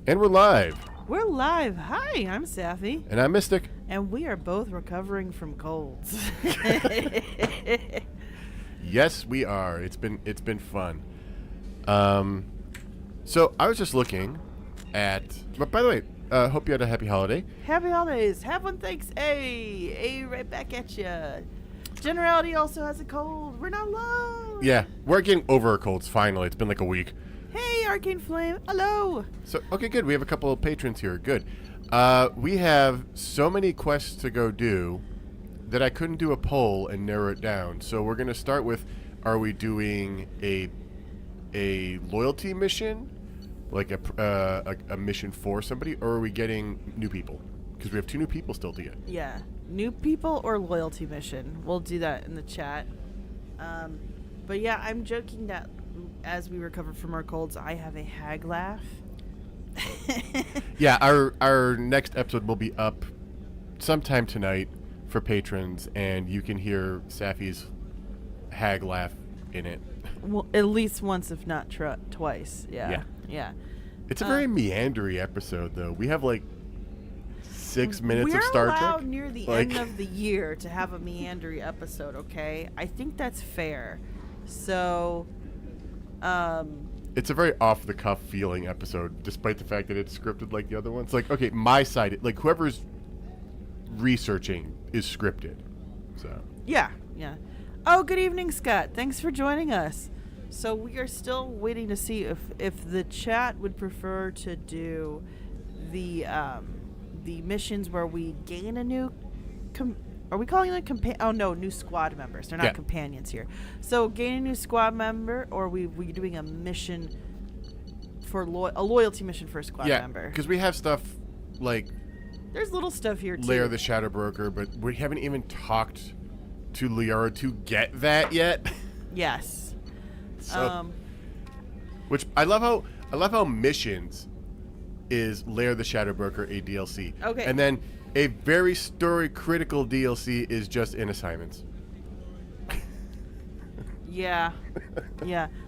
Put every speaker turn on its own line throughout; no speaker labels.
And we're live.
We're live. Hi, I'm Sapphy.
And I'm Mystic.
And we are both recovering from colds.
Yes, we are. It's been fun. So I was just looking at. But by the way, hope you had a happy holiday.
Happy holidays. Have one, thanks. Hey, right back at ya. Generality also has a cold. We're not alone.
Yeah, we're getting over our colds finally. It's been like a week.
Hey, Arcane Flame. Hello.
So okay, good. We have a couple of patrons here. Good. We have so many quests to go do that I couldn't do a poll and narrow it down. So we're gonna start with: are we doing a loyalty mission, like a mission for somebody, or are we getting new people? Because we have 2 new people still to get.
Yeah, new people or loyalty mission. We'll do that in the chat. But yeah, I'm joking that as we recover from our colds, I have a hag laugh.
Yeah, our next episode will be up sometime tonight for patrons, and you can hear Sapphy's hag laugh in it.
Well, at least once, if not twice. Yeah.
It's a very meandery episode, though. We have like 6 minutes of Star Trek.
We're allowed near the end of the year to have a meandery episode. Okay, I think that's fair. So,
it's a very off-the-cuff feeling episode, despite the fact that it's scripted like the other ones. Like, okay, my side, like whoever's researching is scripted. So
yeah. Oh, good evening, Scott. Thanks for joining us. So we are still waiting to see if the chat would prefer to do the missions where we gain a new. Are we calling them new squad members? They're not companions here. So gain a new squad member, or we doing a mission for a loyalty mission for a squad member?
Yeah, because we have stuff like
there's little stuff here too.
Lair the Shadow Broker, but we haven't even talked to Liara to get that yet.
Yes.
So, which I love how missions is Lair the Shadow Broker a DLC.
Okay.
And then a very story critical DLC is just in assignments.
Yeah.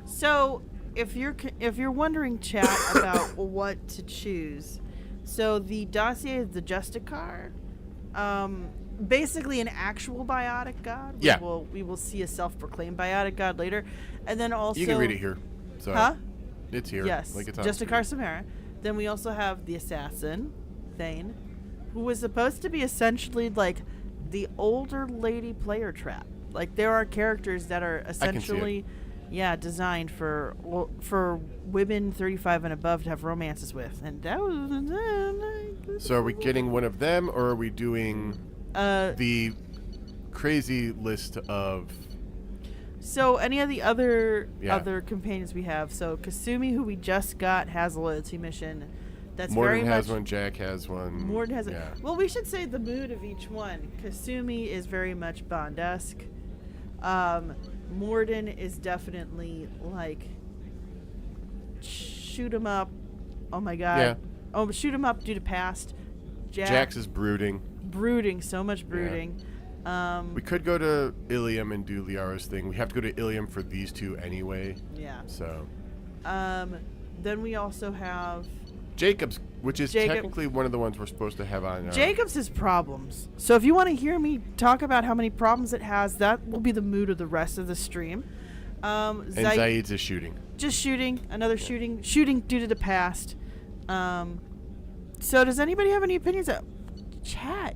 So if you're wondering, chat, about what to choose, so the dossier is the Justicar, basically an actual biotic god. We will see a self-proclaimed biotic god later, and then also
you can read it here. So it's here.
Yes,
like it's on
Justicar Samara. Then we also have the assassin, Thane, who was supposed to be essentially like the older lady player trap. Like there are characters that are essentially, designed for women 35 and above to have romances with, and that was.
So are we getting one of them, or are we doing the crazy list of?
So any of the other companions we have. So Kasumi, who we just got, has a loyalty mission. That's
Morden has one. Jack has one.
Morden has one. Well, we should say the mood of each one. Kasumi is very much Bond-esque. Morden is definitely like shoot 'em up. Oh my god.
Yeah.
Oh, shoot 'em up due to past.
Jax is brooding.
So much brooding.
Yeah. We could go to Ilium and do Liara's thing. We have to go to Ilium for these 2 anyway.
Yeah.
So.
Then we also have
Jacobs, which is technically one of the ones we're supposed to have on.
Jacobs has problems. So if you want to hear me talk about how many problems it has, that will be the mood of the rest of the stream.
And Zaid's is shooting.
Just shooting. Another shooting due to the past. So does anybody have any opinions? Chat.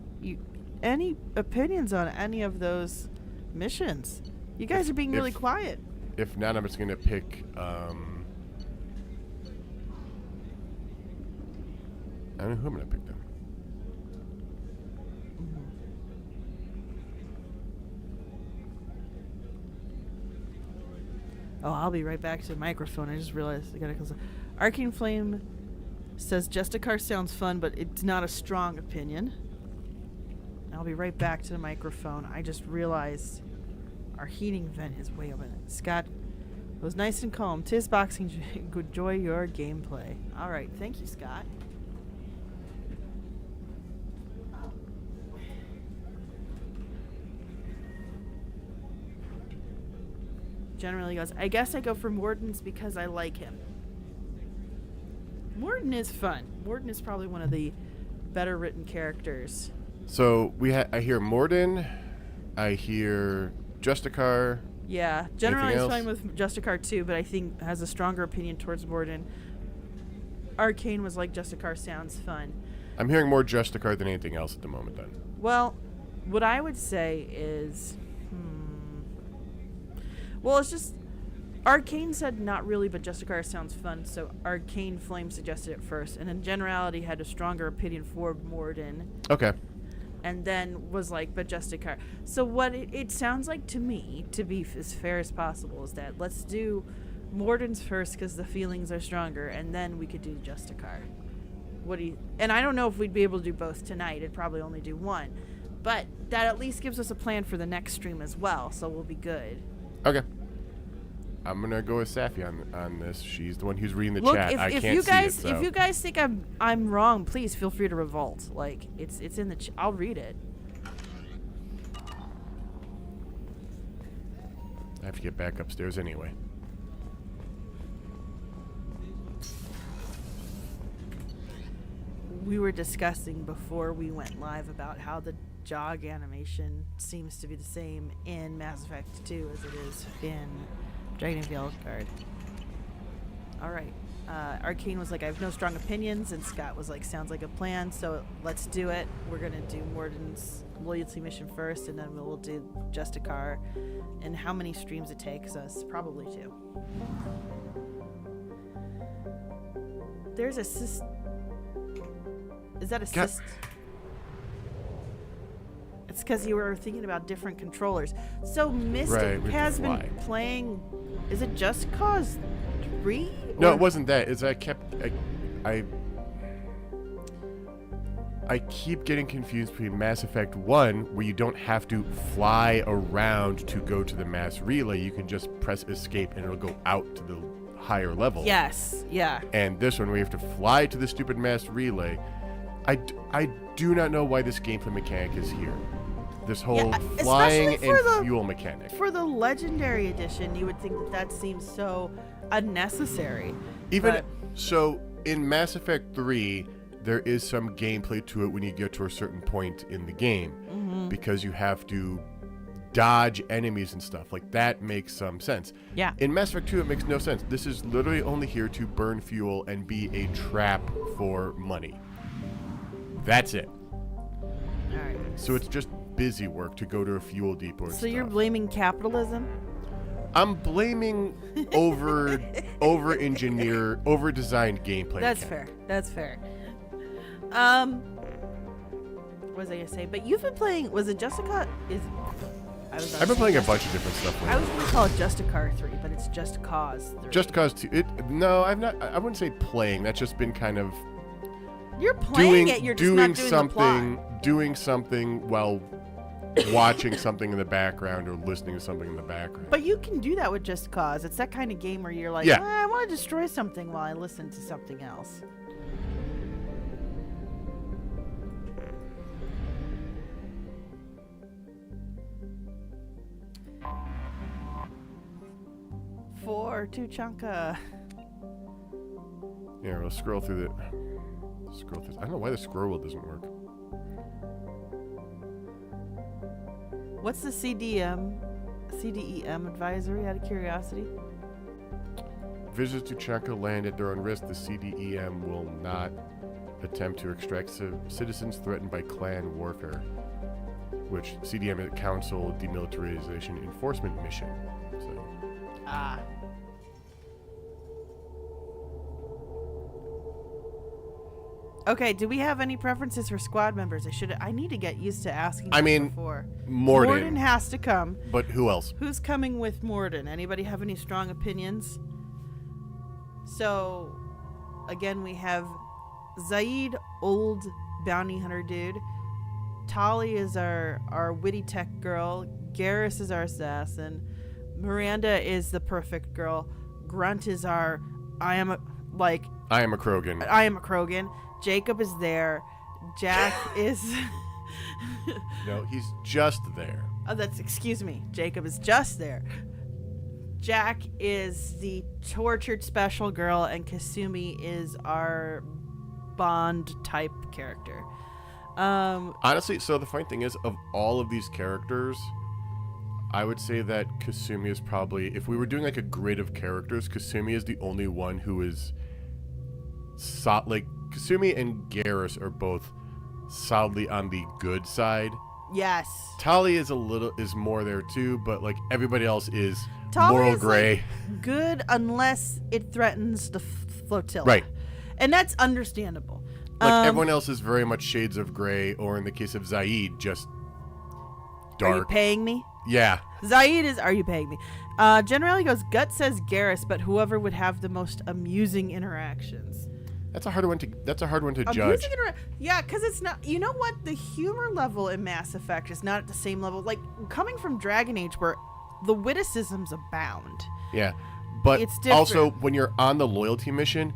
Any opinions on any of those missions? You guys are being really quiet.
If not, I'm just going to pick... I don't know who I'm going to pick them.
Oh, I'll be right back to the microphone. I just realized I got to close it. Arcane Flame says Justicar sounds fun, but it's not a strong opinion. I'll be right back to the microphone. I just realized our heating vent is way open. Scott, it was nice and calm. Tis boxing. Enjoy your gameplay. All right. Thank you, Scott. Generally goes, I guess I go for Morden's because I like him. Morden is fun. Morden is probably one of the better written characters.
So I hear Morden, I hear Justicar.
Yeah, generally
Anything
it's fine
else?
with Justicar too, but I think has a stronger opinion towards Morden. Arcane was like Justicar sounds fun.
I'm hearing more Justicar than anything else at the moment then.
Well, what I would say is, well, it's just Arcane said not really, but Justicar sounds fun, so Arcane Flame suggested it first, and in generality had a stronger opinion for Morden.
Okay.
And then was like, but Justicar. So what it sounds like to me, to be as fair as possible, is that let's do Morden's first because the feelings are stronger, and then we could do Justicar. What do you? And I don't know if we'd be able to do both tonight. It'd probably only do one, but that at least gives us a plan for the next stream as well. So we'll be good.
Okay. I'm gonna go with Sapphy on this. She's the one who's reading the
Look,
chat. I
if
can't
you guys
see it. So.
if you guys think I'm wrong, please feel free to revolt. Like it's in the I'll read it.
I have to get back upstairs anyway.
We were discussing before we went live about how the jog animation seems to be the same in Mass Effect 2 as it is in Dragon of Yellowguard. Alright. Arcane was like, I have no strong opinions, and Scott was like, sounds like a plan, so let's do it. We're going to do Morden's loyalty mission first, and then we'll do Justicar. And how many streams it takes us? Probably 2. There's a Is that a cyst? It's because you were thinking about different controllers. So Mystic
Right,
has been
fly.
playing. Is it Just Cause 3?
No, it wasn't that. It's I keep getting confused between Mass Effect 1, where you don't have to fly around to go to the mass relay. You can just press escape and it'll go out to the higher level.
Yes. Yeah.
And this one, we have to fly to the stupid mass relay. I do not know why this gameplay mechanic is here. This whole flying
especially for
and
the-
fuel mechanic.
For the Legendary Edition, you would think that seems so unnecessary.
Even
but-
so, in Mass Effect 3, there is some gameplay to it when you get to a certain point in the game, because you have to dodge enemies and stuff. Like, that makes some sense.
Yeah.
In Mass Effect 2, it makes no sense. This is literally only here to burn fuel and be a trap for money. That's it.
All right.
So it's just busy work to go to a fuel depot and
So
stuff.
you're blaming capitalism?
I'm blaming over-designed gameplay.
That's
mechanic.
fair. That's fair. What was I gonna say? But you've been playing. Was it Justicar?
I've been playing a bunch of different stuff
I
lately.
was gonna call it Justicar 3, but it's Just Cause 3.
Just Cause 2. No, I've not. I wouldn't say playing. That's just been kind of
You're playing it. You're just
doing
not doing
something,
the plot.
doing something while watching something in the background or listening to something in the background.
But you can do that with Just Cause. It's that kind of game where you're like,
Yeah.
I want to destroy something while I listen to something else. For Tuchanka.
Yeah, we'll scroll through I don't know why the scroll wheel doesn't work.
What's the CDEM advisory, out of curiosity?
Visitors to Chanka land at their own risk. The CDEM will not attempt to extract citizens threatened by clan warfare, which CDM is Council Demilitarization Enforcement Mission. So,
Ah. Okay, do we have any preferences for squad members? I need to get used to asking
I
this
mean,
before.
Morden,
has to come.
but who else?
Who's coming with Morden? Anybody have any strong opinions? So, again, we have Zaid, old bounty hunter dude. Tali is our witty tech girl. Garrus is our assassin. Miranda is the perfect girl. Grunt is our I am a Krogan. Jacob is there. Jack is
No, he's just there.
excuse me. Jacob is just there. Jack is the tortured special girl, and Kasumi is our Bond type character.
Honestly, so the funny thing is, of all of these characters, I would say that Kasumi is probably, if we were doing like a grid of characters, Kasumi is the only one who is like Kasumi and Garrus are both solidly on the good side.
Yes.
Tali is more there too, but like everybody else is
Tali
moral
is,
gray.
Like, good unless it threatens the flotilla.
Right.
And that's understandable.
Like everyone else is very much shades of gray, or in the case of Zaid, just dark.
Are you paying me?
Yeah.
Zaid is, are you paying me? Generally goes, Gut says Garrus, but whoever would have the most amusing interactions.
That's a hard one to judge.
Yeah, because it's not. You know what? The humor level in Mass Effect is not at the same level. Like coming from Dragon Age, where the witticisms abound.
Yeah, but
it's different.
Also when you're on the loyalty mission,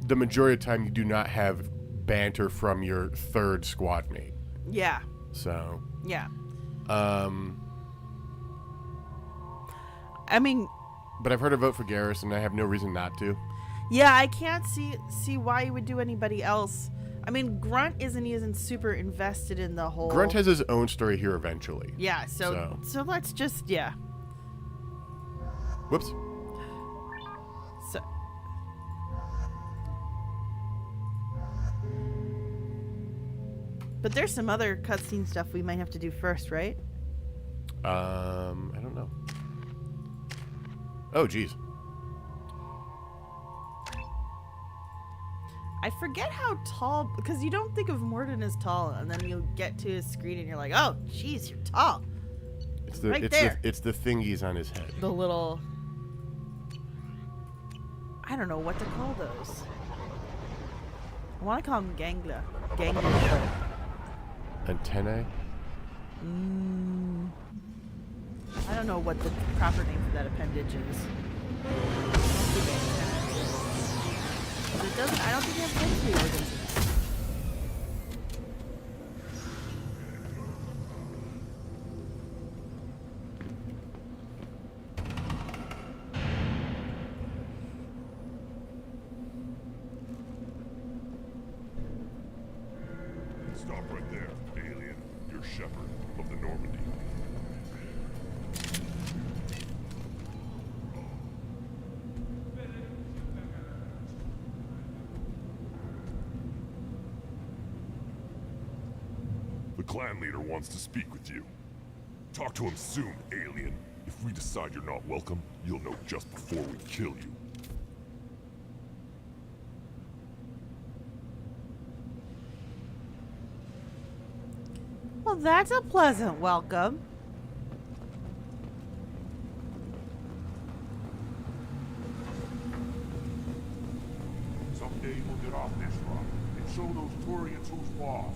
the majority of the time you do not have banter from your third squad mate.
Yeah.
So.
Yeah.
I mean. But I've heard a vote for Garrus, and I have no reason not to.
Yeah, I can't see why you would do anybody else. I mean, Grunt isn't super invested in the whole.
Grunt has his own story here eventually.
Yeah, so let's just
Whoops.
So. But there's some other cutscene stuff we might have to do first, right?
I don't know. Oh, geez.
I forget how tall, because you don't think of Mordin as tall, and then you get to his screen and you're like, oh, jeez, you're tall.
It's the thingies on his head.
The little, I don't know what to call those. I want to call them ganglia.
Antennae?
I don't know what the proper name for that appendage is. I don't think they have sensory organs in it.
Stop right there, alien. You're Shepard of the Normandy. The clan leader wants to speak with you. Talk to him soon, alien. If we decide you're not welcome, you'll know just before we kill you.
Well, that's a pleasant welcome.
Someday we'll get off this rock and show those Turians who's boss.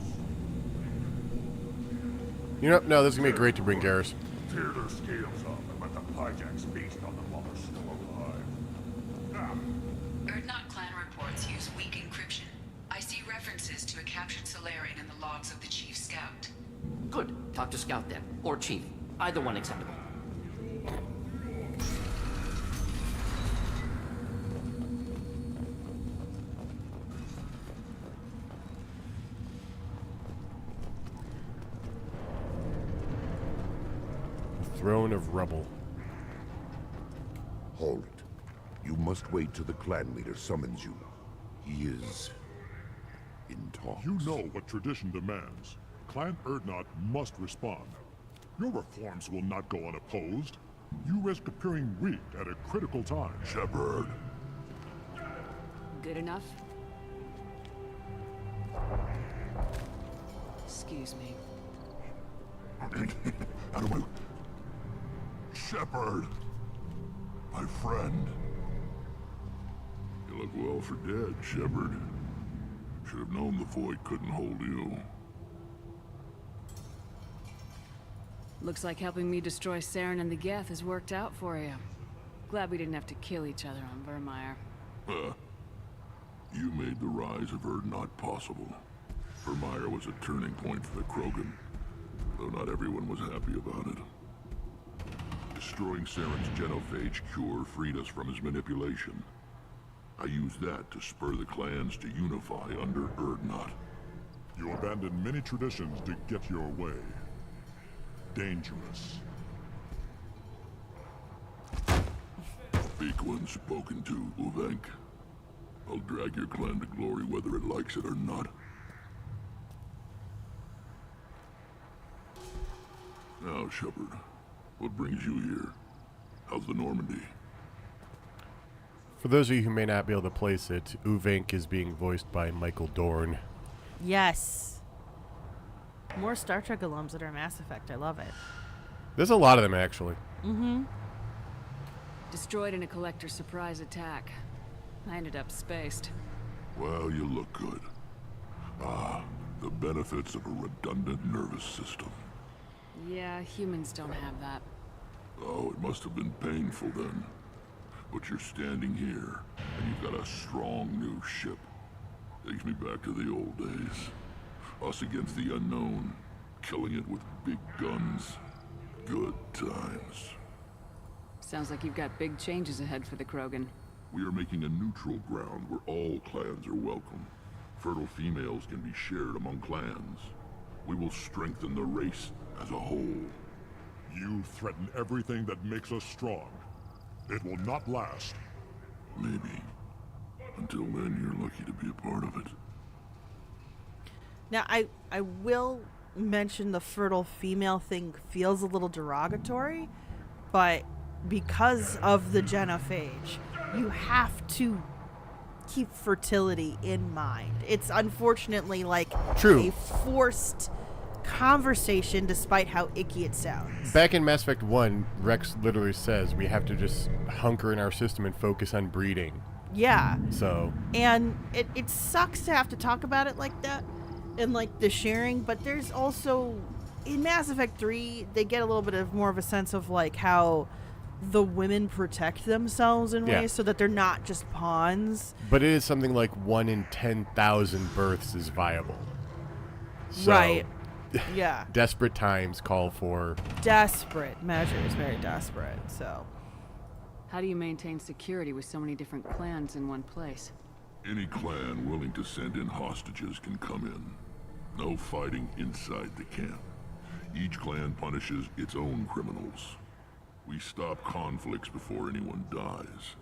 You know, no, this is going to be great to bring Garrus.
Tear their scales up and let the Pyjax feast on the mother still alive.
Erdnot clan reports use weak encryption. I see references to a captured Solarian in the logs of the Chief Scout.
Good. Talk to Scout then. Or Chief. Either one acceptable.
Throne of Rubble.
Hold it. You must wait till the clan leader summons you. He is in talks.
You know what tradition demands. Clan Erdnot must respond. Your reforms will not go unopposed. You risk appearing weak at a critical time. Shepard.
Good enough? Excuse me.
Out of my... Shepard. My friend. You look well for dead, Shepard. Should have known the Void couldn't hold you.
Looks like helping me destroy Saren and the Geth has worked out for you. Glad we didn't have to kill each other on Vermeer.
You made the rise of Erdnot possible. Vermeer was a turning point for the Krogan, though not everyone was happy about it. His Destroying Saren's genophage cure freed us from his manipulation. I used that to spur the clans to unify under Urdnot. You abandoned many traditions to get your way. Dangerous. Speak when spoken to, Uvenk. I'll drag your clan to glory whether it likes it or not. Now, Shepard, what brings you here? How's the Normandy?
For those of you who may not be able to place it, Uvenk is being voiced by Michael Dorn.
Yes. More Star Trek alums that are Mass Effect. I love it.
There's a lot of them, actually.
Mm-hmm.
Destroyed in a collector surprise attack. I ended up spaced.
Well, you look good. Ah, the benefits of a redundant nervous system.
Yeah, humans don't have that.
Oh, it must have been painful then. But you're standing here, and you've got a strong new ship. Takes me back to the old days. Us against the unknown, killing it with big guns. Good times.
Sounds like you've got big changes ahead for the Krogan.
We are making a neutral ground where all clans are welcome. Fertile females can be shared among clans. We will strengthen the race as a whole. You threaten everything that makes us strong. It will not last. Maybe. Until then, you're lucky to be a part of it.
Now, I will mention the fertile female thing feels a little derogatory, but because of the genophage, you have to keep fertility in mind. It's unfortunately like
True.
a forced conversation despite how icky it sounds.
Back in Mass Effect 1, Rex literally says we have to just hunker in our system and focus on breeding.
Yeah.
So.
And it sucks to have to talk about it like that and like the sharing, but there's also in Mass Effect 3 they get a little bit of more of a sense of like how the women protect themselves in ways so that they're not just pawns.
But it is something like 1 in 10,000 births is viable. So,
right. Yeah.
Desperate times call for
Desperate measures, very desperate. So
How do you maintain security with so many different clans in one place?
Any clan willing to send in hostages can come in. No fighting inside the camp. Each clan punishes its own criminals. We stop conflicts before anyone dies.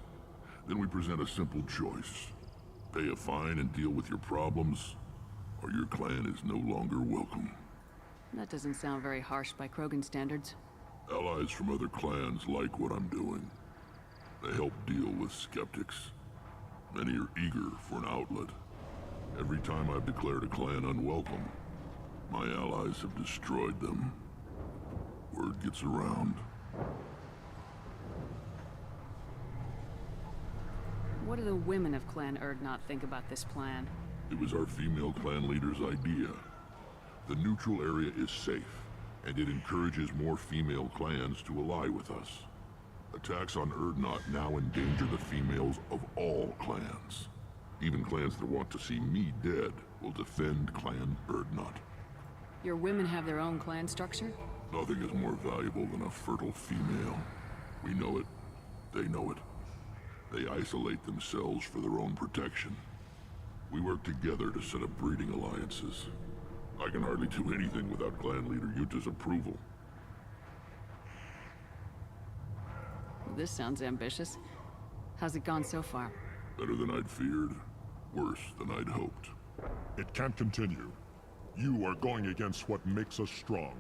Then we present a simple choice. Pay a fine and deal with your problems, or your clan is no longer welcome.
That doesn't sound very harsh by Krogan standards.
Allies from other clans like what I'm doing. They help deal with skeptics. Many are eager for an outlet. Every time I've declared a clan unwelcome, my allies have destroyed them. Word gets around.
What do the women of Clan Urdnot think about this plan?
It was our female clan leader's idea. The neutral area is safe, and it encourages more female clans to ally with us. Attacks on Urdnot now endanger the females of all clans. Even clans that want to see me dead will defend Clan Urdnot.
Your women have their own clan structure?
Nothing is more valuable than a fertile female. We know it. They know it. They isolate themselves for their own protection. We work together to set up breeding alliances. I can hardly do anything without clan leader Yuta's approval.
This sounds ambitious. How's it gone so far?
Better than I'd feared. Worse than I'd hoped. It can't continue. You are going against what makes us strong.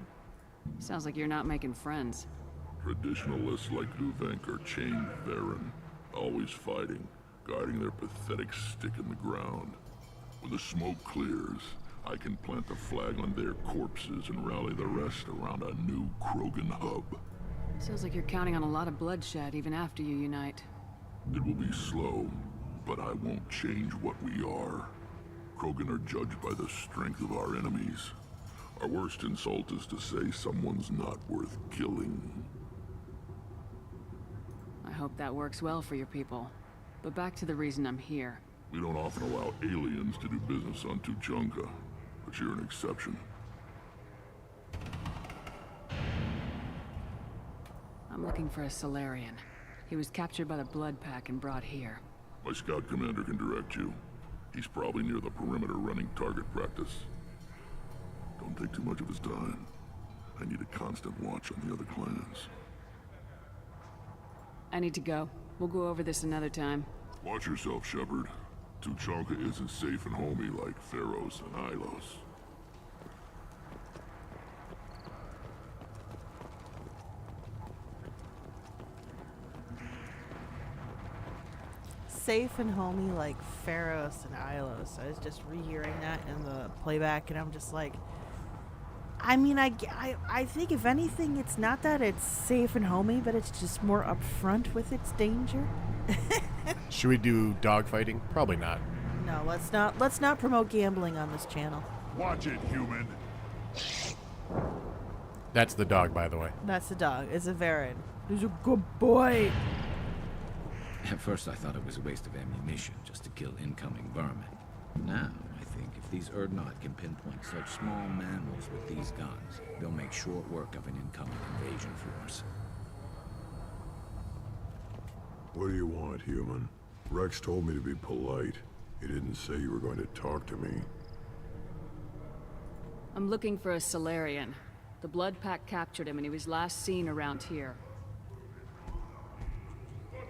Sounds like you're not making friends.
Traditionalists like Uvenk are chained therein, always fighting, guarding their pathetic stick in the ground. When the smoke clears, I can plant the flag on their corpses and rally the rest around a new Krogan hub.
Sounds like you're counting on a lot of bloodshed even after you unite.
It will be slow, but I won't change what we are. Krogan are judged by the strength of our enemies. Our worst insult is to say someone's not worth killing.
I hope that works well for your people. But back to the reason I'm here.
We don't often allow aliens to do business on Tuchanka, but you're an exception.
I'm looking for a Solarian. He was captured by the Blood Pack and brought here.
My scout commander can direct you. He's probably near the perimeter running target practice. Don't take too much of his time. I need a constant watch on the other clans.
I need to go. We'll go over this another time.
Watch yourself, Shepard. Tuchanka isn't safe and homey like Theros and Ilos.
Safe and homey like Pharos and Ilos. I was just rehearing that in the playback, and I'm just like, I mean, I think if anything, it's not that it's safe and homey, but it's just more upfront with its danger.
Should we do dogfighting? Probably not.
No, let's not promote gambling on this channel.
Watch it, human.
That's the dog, by the way.
That's the dog. It's a Varen. He's a good boy.
At first I thought it was a waste of ammunition just to kill incoming vermin. Now, I think if these Urdnot can pinpoint such small mammals with these guns, they'll make short work of an incoming invasion force.
What do you want, human? Rex told me to be polite. He didn't say you were going to talk to me.
I'm looking for a Solarian. The Blood Pack captured him and he was last seen around here.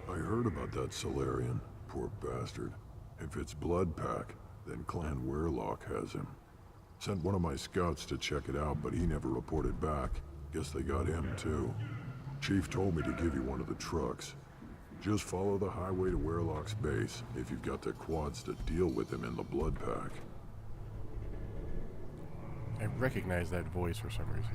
I heard about that Solarian. Poor bastard. If it's Blood Pack, then Clan Weirlock has him. Sent one of my scouts to check it out, but he never reported back. Guess they got him too. Chief told me to give you one of the trucks. Just follow the highway to Weirlock's base if you've got the quads to deal with him in the Blood Pack.
I recognize that voice for some reason.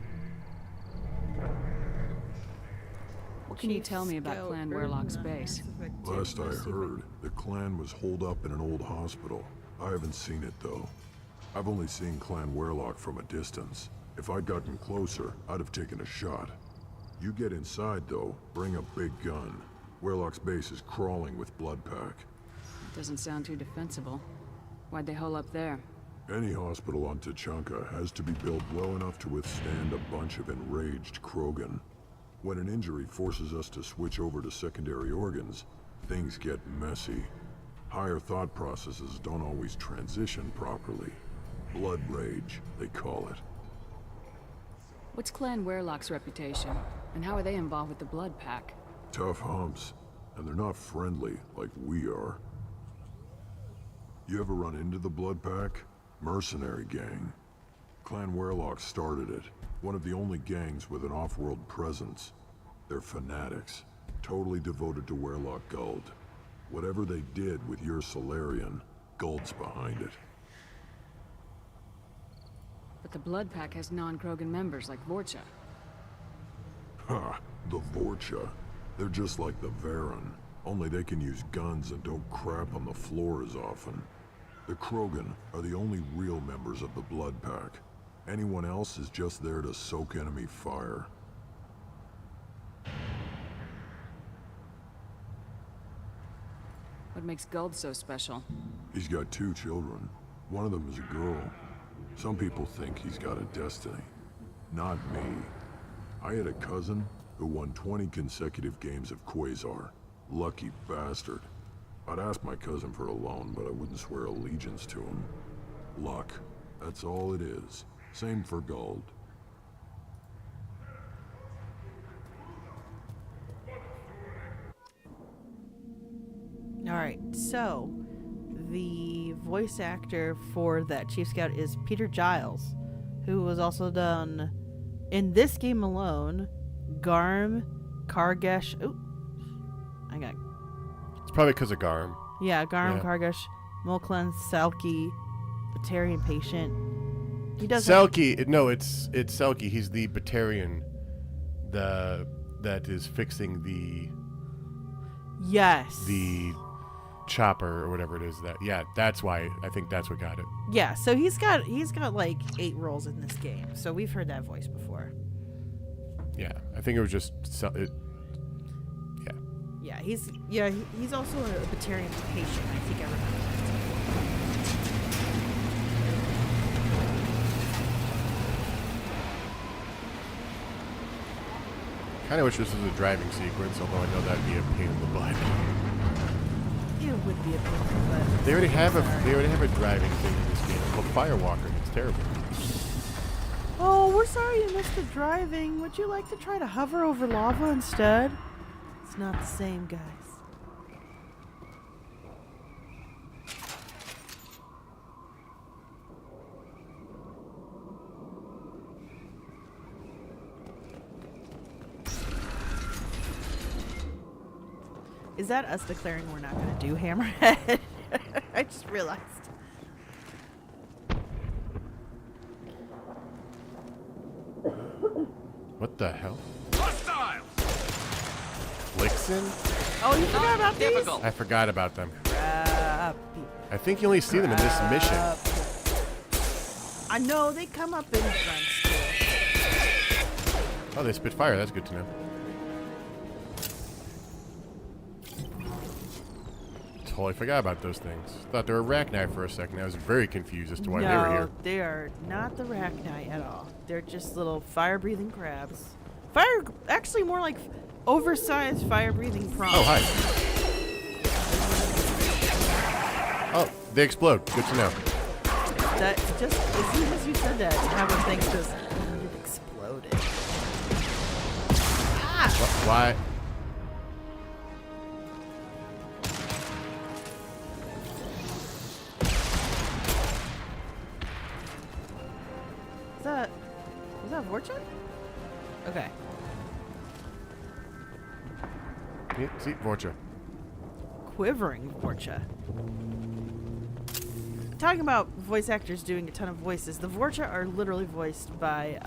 What can you tell me about Clan Weirlock's base?
Last I heard, the clan was holed up in an old hospital. I haven't seen it though. I've only seen Clan Weirlock from a distance. If I'd gotten closer, I'd have taken a shot. You get inside though, bring a big gun. Weirlock's base is crawling with Blood Pack.
Doesn't sound too defensible. Why'd they hole up there?
Any hospital on Tuchanka has to be built well enough to withstand a bunch of enraged Krogan. When an injury forces us to switch over to secondary organs, things get messy. Higher thought processes don't always transition properly. Blood rage, they call it.
What's Clan Weirlock's reputation? And how are they involved with the Blood Pack?
Tough humps, and they're not friendly like we are. You ever run into the Blood Pack? Mercenary gang. Clan Weirlock started it. One of the only gangs with an off-world presence. They're fanatics, totally devoted to Weirlock Guld. Whatever they did with your Solarian, Guld's behind it.
But the Blood Pack has non-Krogan members like Vorcha.
Ha! The Vorcha. They're just like the Varen, only they can use guns and don't crap on the floor as often. The Krogan are the only real members of the Blood Pack. Anyone else is just there to soak enemy fire.
What makes Guld so special?
He's got 2 children. One of them is a girl. Some people think he's got a destiny. Not me. I had a cousin who won 20 consecutive games of Quasar. Lucky bastard. I'd ask my cousin for a loan, but I wouldn't swear allegiance to him. Luck. That's all it is. Same for Guld.
Alright, so the voice actor for that Chief Scout is Peter Giles, who was also done in this game alone, Garm, Kargesh. Ooh, I got.
It's probably because of Garm.
Yeah, Garm,
Yeah.
Kargesh, Mulclan, Selkie, Batarian Patient. He does.
Selkie. No, it's Selkie. He's the Batarian. That is fixing
Yes.
the chopper or whatever it is. That's why I think that's what got it.
Yeah, so he's got like 8 roles in this game, so we've heard that voice before.
Yeah, I think it was just
Yeah, he's also a Batarian Patient. I think I remember that.
Kind of wish this was a driving sequence, although I know that'd be a pain in the butt.
It would be a pain, but
They already have
sorry.
a driving thing in this game called Firewalker. It's terrible.
Oh, we're sorry you missed the driving. Would you like to try to hover over lava instead? It's not the same, guys. Is that us declaring we're not going to do Hammerhead? I just realized.
What the hell?
Hostile!
Lixin?
Oh, you forgot about these?
Difficult.
I forgot about them.
Crap.
I think you only see them in this mission.
I know, they come up in fronts too.
Oh, they spit fire. That's good to know. Totally forgot about those things. Thought they were arachni for a second. I was very confused as to why they were here.
They are not the arachni at all. They're just little fire-breathing crabs. Actually more like oversized fire-breathing prawns.
Oh, hi. Oh, they explode. Good to know.
That just as soon as you said that, Hammer thing just it exploded. Ah!
Why?
Was that Vorcha? Okay.
Yeah, see, Vorcha.
Quivering Vorcha. Talking about voice actors doing a ton of voices, the Vorcha are literally voiced by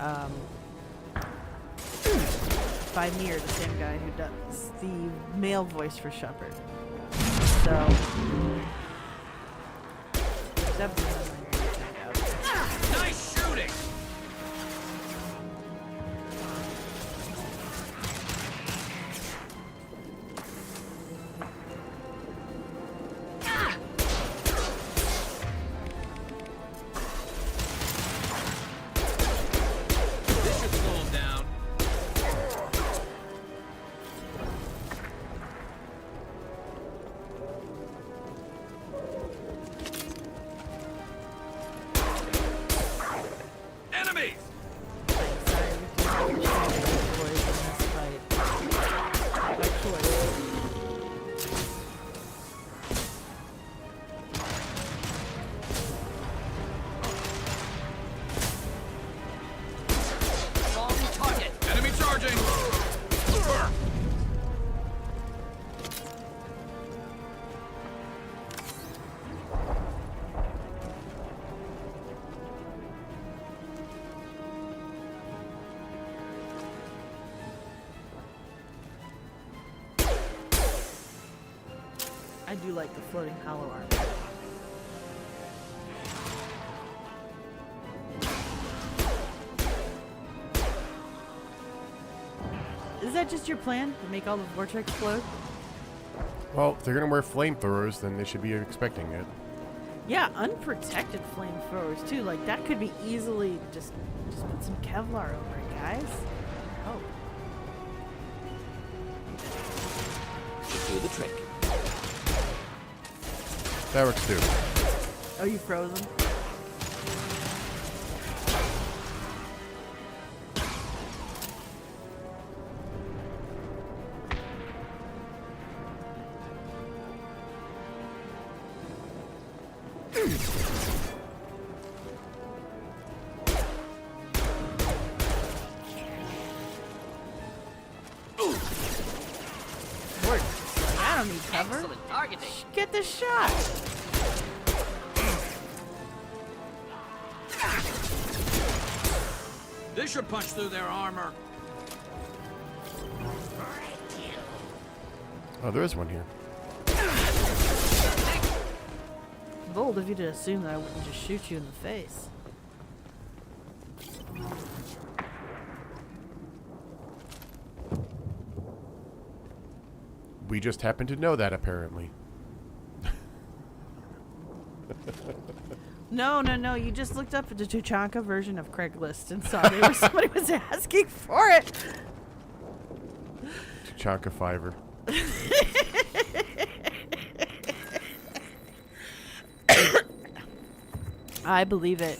Mir, the same guy who does the male voice for Shepard. So definitely something to check out.
Nice shooting! This should slow him down. Enemies!
Sorry, we can hear your voice in this fight. By choice.
Wrong target.
Enemy charging!
I do like the floating hollow armor. Is that just your plan? To make all the vortex explode?
Well, if they're gonna wear flamethrowers, then they should be expecting it.
Yeah, unprotected flamethrowers too. Like that could be easily just put some Kevlar over it, guys. Oh.
Do the trick.
That works too.
Oh, you froze them? Lord, I don't need cover.
Excellent targeting.
Get the shot.
This should punch through their armor.
Oh, there is one here.
Bold of you to assume that I wouldn't just shoot you in the face.
We just happen to know that, apparently.
No. You just looked up the Tuchanka version of Craigslist and saw somebody was asking for it.
Chaka Fiver.
I believe it.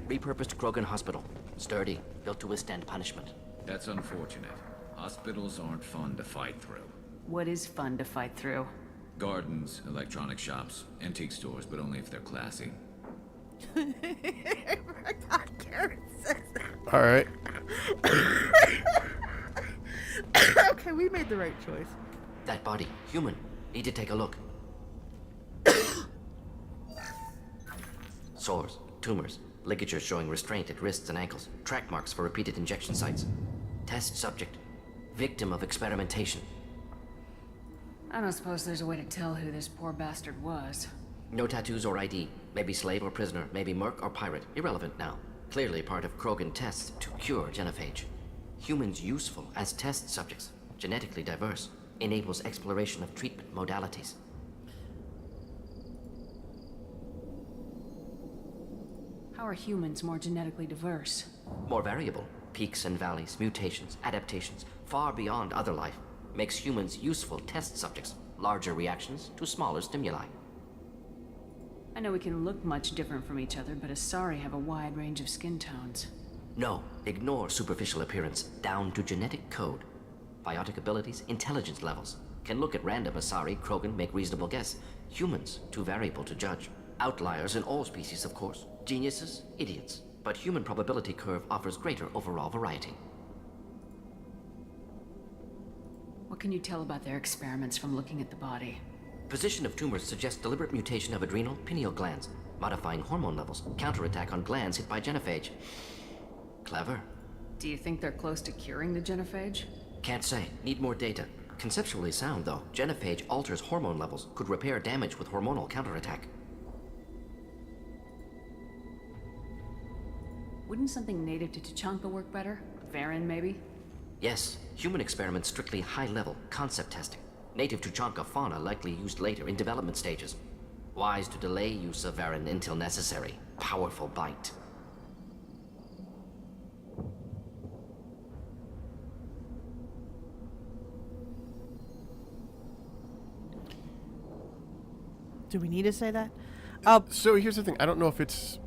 Repurposed Krogan Hospital. Sturdy, built to withstand punishment.
That's unfortunate. Hospitals aren't fun to fight through.
What is fun to fight through?
Gardens, electronic shops, antique stores, but only if they're classy.
All right.
Okay, we made the right choice.
That body, human. Need to take a look. Sores, tumors, ligatures showing restraint at wrists and ankles, track marks for repeated injection sites. Test subject, victim of experimentation.
I don't suppose there's a way to tell who this poor bastard was.
No tattoos or ID. Maybe slave or prisoner, maybe merc or pirate. Irrelevant now. Clearly part of Krogan tests to cure genophage. Humans useful as test subjects. Genetically diverse. Enables exploration of treatment modalities.
How are humans more genetically diverse?
More variable. Peaks and valleys, mutations, adaptations, far beyond other life. Makes humans useful test subjects. Larger reactions to smaller stimuli.
I know we can look much different from each other, but Asari have a wide range of skin tones.
No, ignore superficial appearance, down to genetic code. Biotic abilities, intelligence levels. Can look at random Asari, Krogan, make reasonable guess. Humans, too variable to judge. Outliers in all species, of course. Geniuses, idiots. But human probability curve offers greater overall variety.
What can you tell about their experiments from looking at the body?
Position of tumors suggests deliberate mutation of adrenal, pineal glands, modifying hormone levels, counterattack on glands hit by genophage. Clever.
Do you think they're close to curing the genophage?
Can't say. Need more data. Conceptually sound, though. Genophage alters hormone levels, could repair damage with hormonal counterattack.
Wouldn't something native to Tuchanka work better? Varen, maybe?
Yes. Human experiments strictly high-level, concept testing. Native Tuchanka fauna likely used later in development stages. Wise to delay use of Varen until necessary. Powerful bite.
Do we need to say that?
So here's the thing. I don't know if it's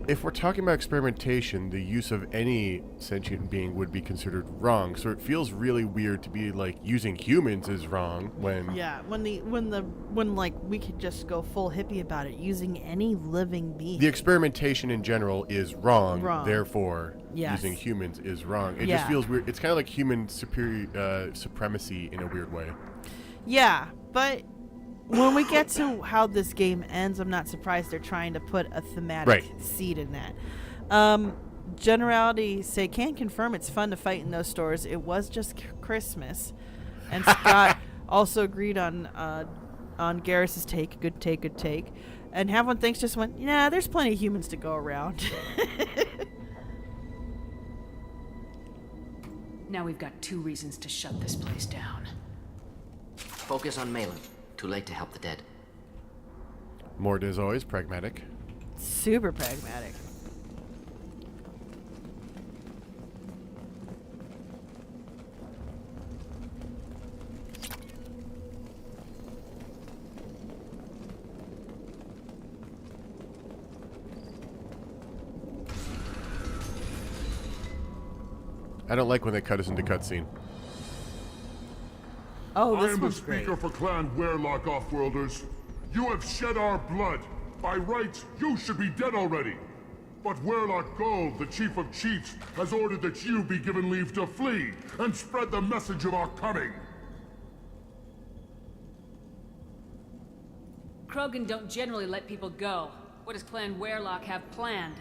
if we're talking about experimentation, the use of any sentient being would be considered wrong. So it feels really weird to be like using humans is wrong when
Yeah, when like we could just go full hippie about it, using any living being.
the experimentation in general is wrong.
Wrong.
Therefore,
Yes.
using humans is wrong. It
Yeah.
just feels weird. It's kind of like human supremacy in a weird way.
Yeah, but when we get to how this game ends, I'm not surprised they're trying to put a thematic
Right.
seed in that. Generality say can't confirm it's fun to fight in those stores. It was just Christmas, and Scott also agreed on Garrus's take. Good take, good take. And Have One Thinks just went, yeah, there's plenty of humans to go around.
Now we've got 2 reasons to shut this place down.
Focus on Malin. Too late to help the dead.
Mort is always pragmatic.
Super pragmatic.
I don't like when they cut us into cutscene.
Oh,
I
this
am the
one's great.
speaker for Clan Werlock Offworlders. You have shed our blood. By rights, you should be dead already. But Werlock Gold, the Chief of Chiefs, has ordered that you be given leave to flee and spread the message of our coming.
Krogan don't generally let people go. What does Clan Werlock have planned?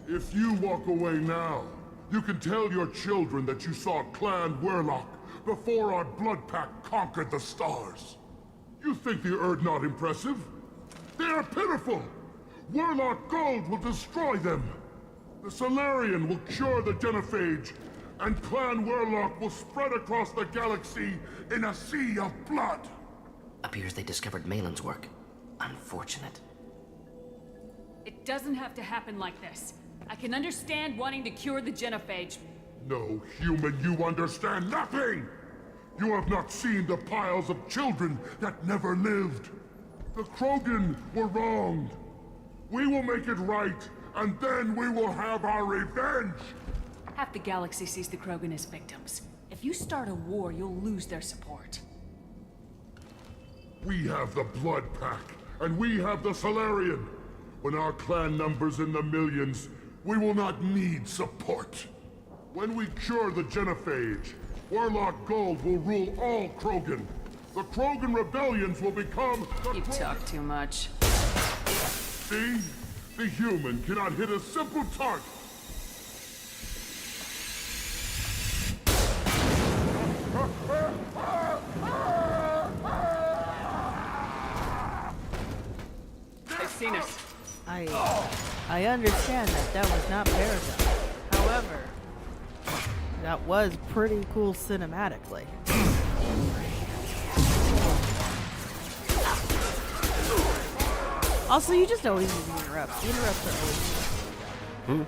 If you walk away now, you can tell your children that you saw Clan Werlock before our blood pact conquered the stars. You think the Erd not impressive? They are pitiful! Werlock Gold will destroy them! The Solarian will cure the genophage, and Clan Warlock will spread across the galaxy in a sea of blood.
Appears they discovered Malin's work. Unfortunate.
It doesn't have to happen like this. I can understand wanting to cure the genophage.
No, human, you understand nothing! You have not seen the piles of children that never lived. The Krogan were wronged. We will make it right, and then we will have our revenge!
Half the galaxy sees the Krogan as victims. If you start a war, you'll lose their support.
We have the Blood Pack, and we have the Solarian. When our clan numbers in the millions, we will not need support. When we cure the genophage, Warlock Gold will rule all Krogan. The Krogan rebellions will become the
You talk too much.
See? The human cannot hit a simple target.
They've seen us.
I understand that that was not Paragon. However, that was pretty cool cinematically. Also, you just always use the interrupts. The interrupts are always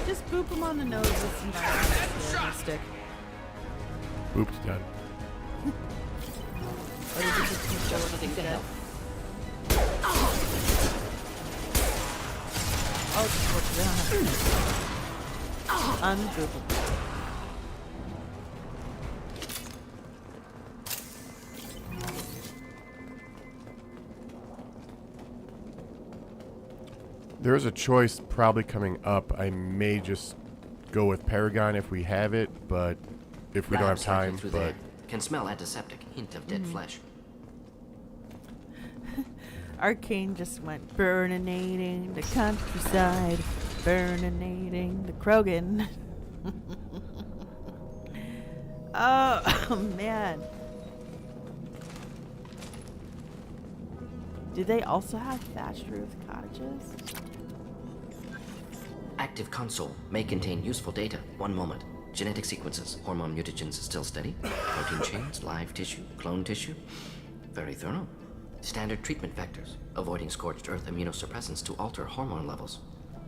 just boop him on the nose with some stick.
Boop's done.
Or did you just keep going with the help? Oh, it's unboopable.
There is a choice probably coming up. I may just go with Paragon if we have it, but if we don't have time,
Through
but
there. Can smell antiseptic, hint of dead flesh.
Arcane just went burninating the countryside, burninating the Krogan. Oh, man. Do they also have thatched roof cottages?
Active console may contain useful data. One moment. Genetic sequences, hormone mutagens still steady. Protein chains, live tissue, clone tissue. Very thorough. Standard treatment vectors, avoiding scorched earth immunosuppressants to alter hormone levels.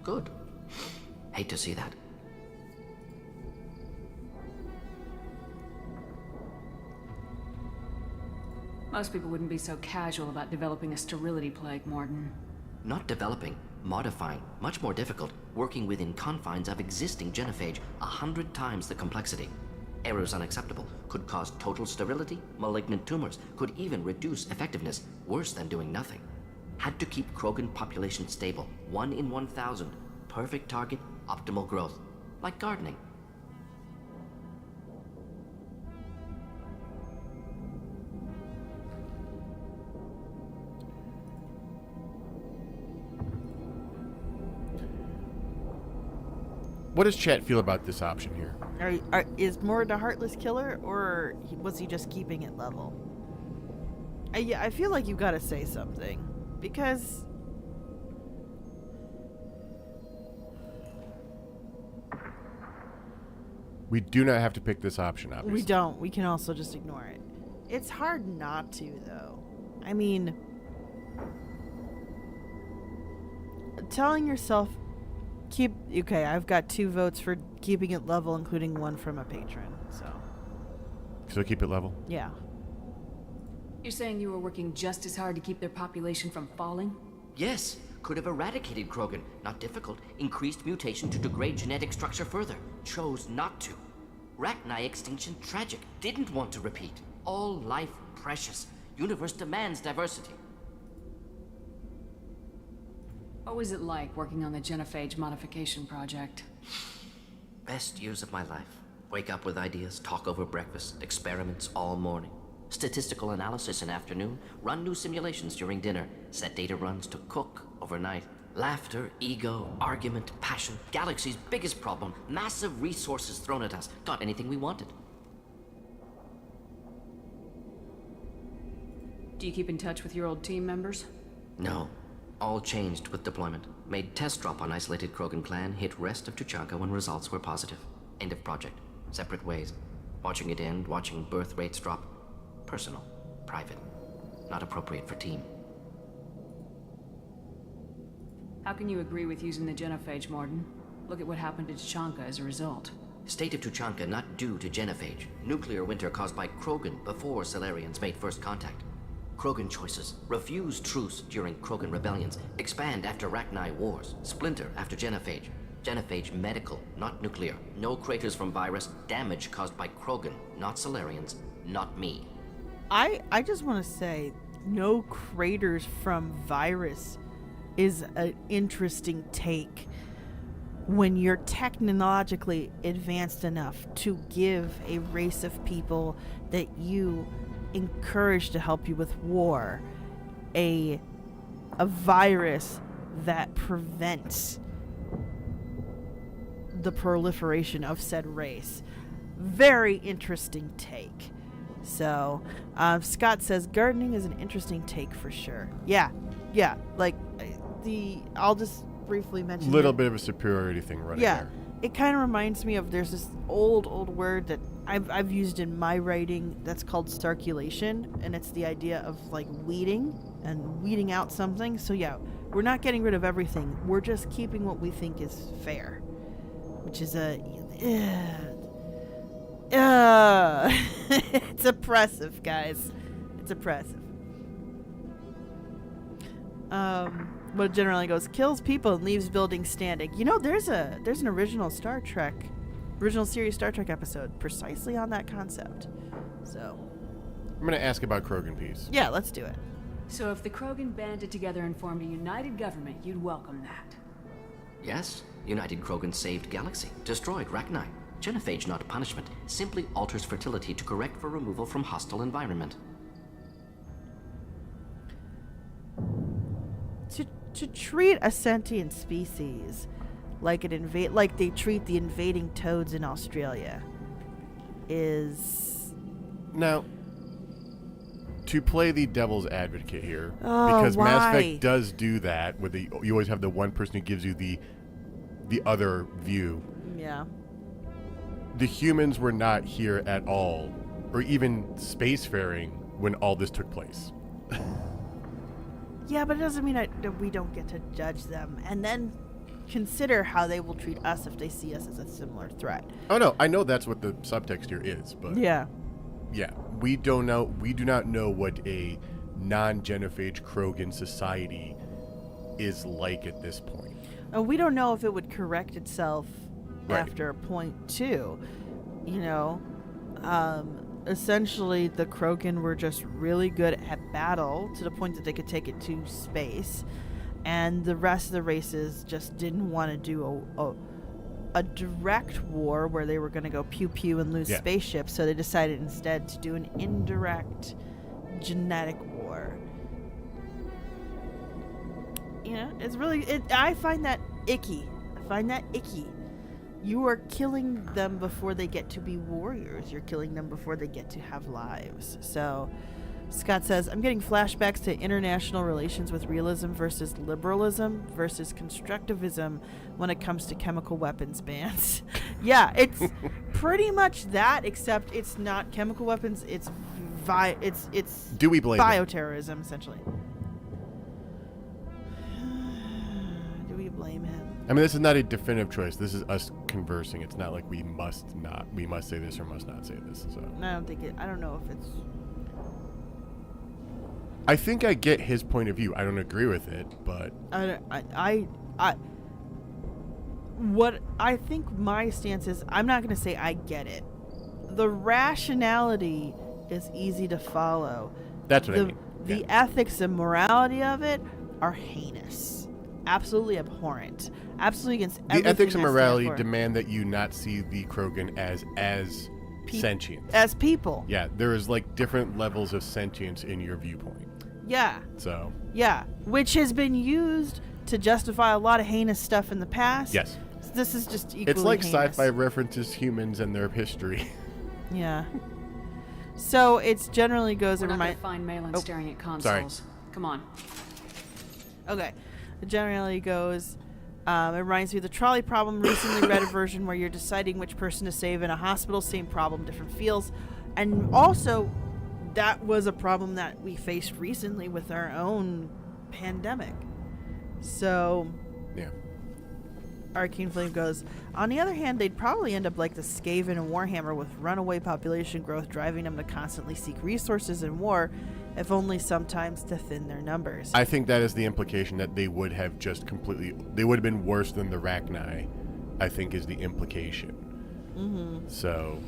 Good. Hate to see that.
Most people wouldn't be so casual about developing a sterility plague, Morton.
Not developing, modifying, much more difficult, working within confines of existing genophage, 100 times the complexity. Errors unacceptable, could cause total sterility, malignant tumors, could even reduce effectiveness, worse than doing nothing. Had to keep Krogan population stable, 1 in 1,000. Perfect target, optimal growth. Like gardening.
what does chat feel about this option here?
Is Mord a heartless killer, or was he just keeping it level? I feel like you gotta say something, because
We do not have to pick this option, obviously.
we don't. We can also just ignore it. It's hard not to, though. I mean, telling yourself, okay, I've got 2 votes for keeping it level, including 1 from a patron,
So keep it level.
yeah.
You're saying you were working just as hard to keep their population from falling?
Yes, could have eradicated Krogan. Not difficult. Increased mutation to degrade genetic structure further. Chose not to. Rachni extinction tragic. Didn't want to repeat. All life precious. Universe demands diversity.
What was it like working on the genophage modification project?
Best years of my life. Wake up with ideas, talk over breakfast, experiments all morning. Statistical analysis in afternoon, run new simulations during dinner, set data runs to cook overnight. Laughter, ego, argument, passion, galaxy's biggest problem, massive resources thrown at us. Got anything we wanted.
Do you keep in touch with your old team members?
No. All changed with deployment. Made test drop on isolated Krogan clan, hit rest of Tuchanka when results were positive. End of project. Separate ways. Watching it end, watching birth rates drop. Personal. Private. Not appropriate for team.
How can you agree with using the genophage, Morden? Look at what happened to Tuchanka as a result.
State of Tuchanka not due to genophage. Nuclear winter caused by Krogan before Salarians made first contact. Krogan choices. Refuse truce during Krogan rebellions. Expand after Rachni wars. Splinter after genophage. Genophage medical, not nuclear. No craters from virus. Damage caused by Krogan, not Salarians, not me.
I just want to say, no craters from virus is an interesting take when you're technologically advanced enough to give a race of people that you encourage to help you with war a virus that prevents the proliferation of said race. Very interesting take. So, Scott says gardening is an interesting take for sure. Yeah, like I'll just briefly mention
Little bit of a superiority thing running there.
It kind of reminds me of, there's this old word that I've used in my writing that's called circulation, and it's the idea of like weeding out something. So yeah, we're not getting rid of everything. We're just keeping what we think is fair, which is it's oppressive, guys. It's oppressive. But it generally goes, kills people and leaves buildings standing. You know, there's an original series Star Trek episode precisely on that concept. So
I'm going to ask about Krogan peace.
yeah, let's do it.
So if the Krogan banded together and formed a united government, you'd welcome that.
Yes, United Krogan saved Galaxy, destroyed Rachni. Genophage not punishment, simply alters fertility to correct for removal from hostile environment.
To treat a sentient species like they treat the invading toads in Australia is...
Now, to play the devil's advocate here,
Oh,
because Mass
why?
Effect does do that, where you always have the one person who gives you the other view.
Yeah.
The humans were not here at all, or even spacefaring when all this took place.
Yeah, but it doesn't mean that we don't get to judge them and then consider how they will treat us if they see us as a similar threat.
Oh no, I know that's what the subtext here is, but
Yeah.
We don't know. We do not know what a non-genophage Krogan society is like at this point.
We don't know if it would correct itself
Right.
after a point too. You know, essentially the Krogan were just really good at battle to the point that they could take it to space, and the rest of the races just didn't want to do a direct war where they were going to go pew pew and lose spaceships, so they decided instead to do an indirect genetic war. You know, it's really I find that icky. You are killing them before they get to be warriors. You're killing them before they get to have lives. So, Scott says, I'm getting flashbacks to international relations with realism versus liberalism versus constructivism when it comes to chemical weapons bans. Yeah, it's pretty much that, except it's not chemical weapons. It's
Do we blame them?
bioterrorism, essentially. Do we blame him?
I mean, this is not a definitive choice. This is us conversing. It's not like we must say this or must not say this. So
I don't know if it's...
I think I get his point of view. I don't agree with it, but
what I think my stance is, I'm not going to say I get it. The rationality is easy to follow.
that's what I mean.
The ethics and morality of it are heinous. absolutely abhorrent, absolutely against
The
everything
ethics and
that stands
morality
for.
demand that you not see the Krogan as sentient.
As people.
Yeah, there is like different levels of sentience in your viewpoint.
Yeah.
So.
Yeah, which has been used to justify a lot of heinous stuff in the past.
Yes.
This is just equally
It's like
heinous.
sci-fi references humans and their history.
Yeah. So it's generally goes.
We're
It
not gonna
remind.
find Malin
Oh,
staring at consoles.
sorry.
Come on.
Okay. It generally goes. It reminds me of the trolley problem. Recently read a version where you're deciding which person to save in a hospital. Same problem, different feels. And also, that was a problem that we faced recently with our own pandemic. So,
Yeah.
Arcane Flame goes, on the other hand, they'd probably end up like the Skaven in Warhammer with runaway population growth driving them to constantly seek resources in war, if only sometimes to thin their numbers.
I think that is the implication, that they would have just they would have been worse than the Rachni, I think is the implication. Mm-hmm. So.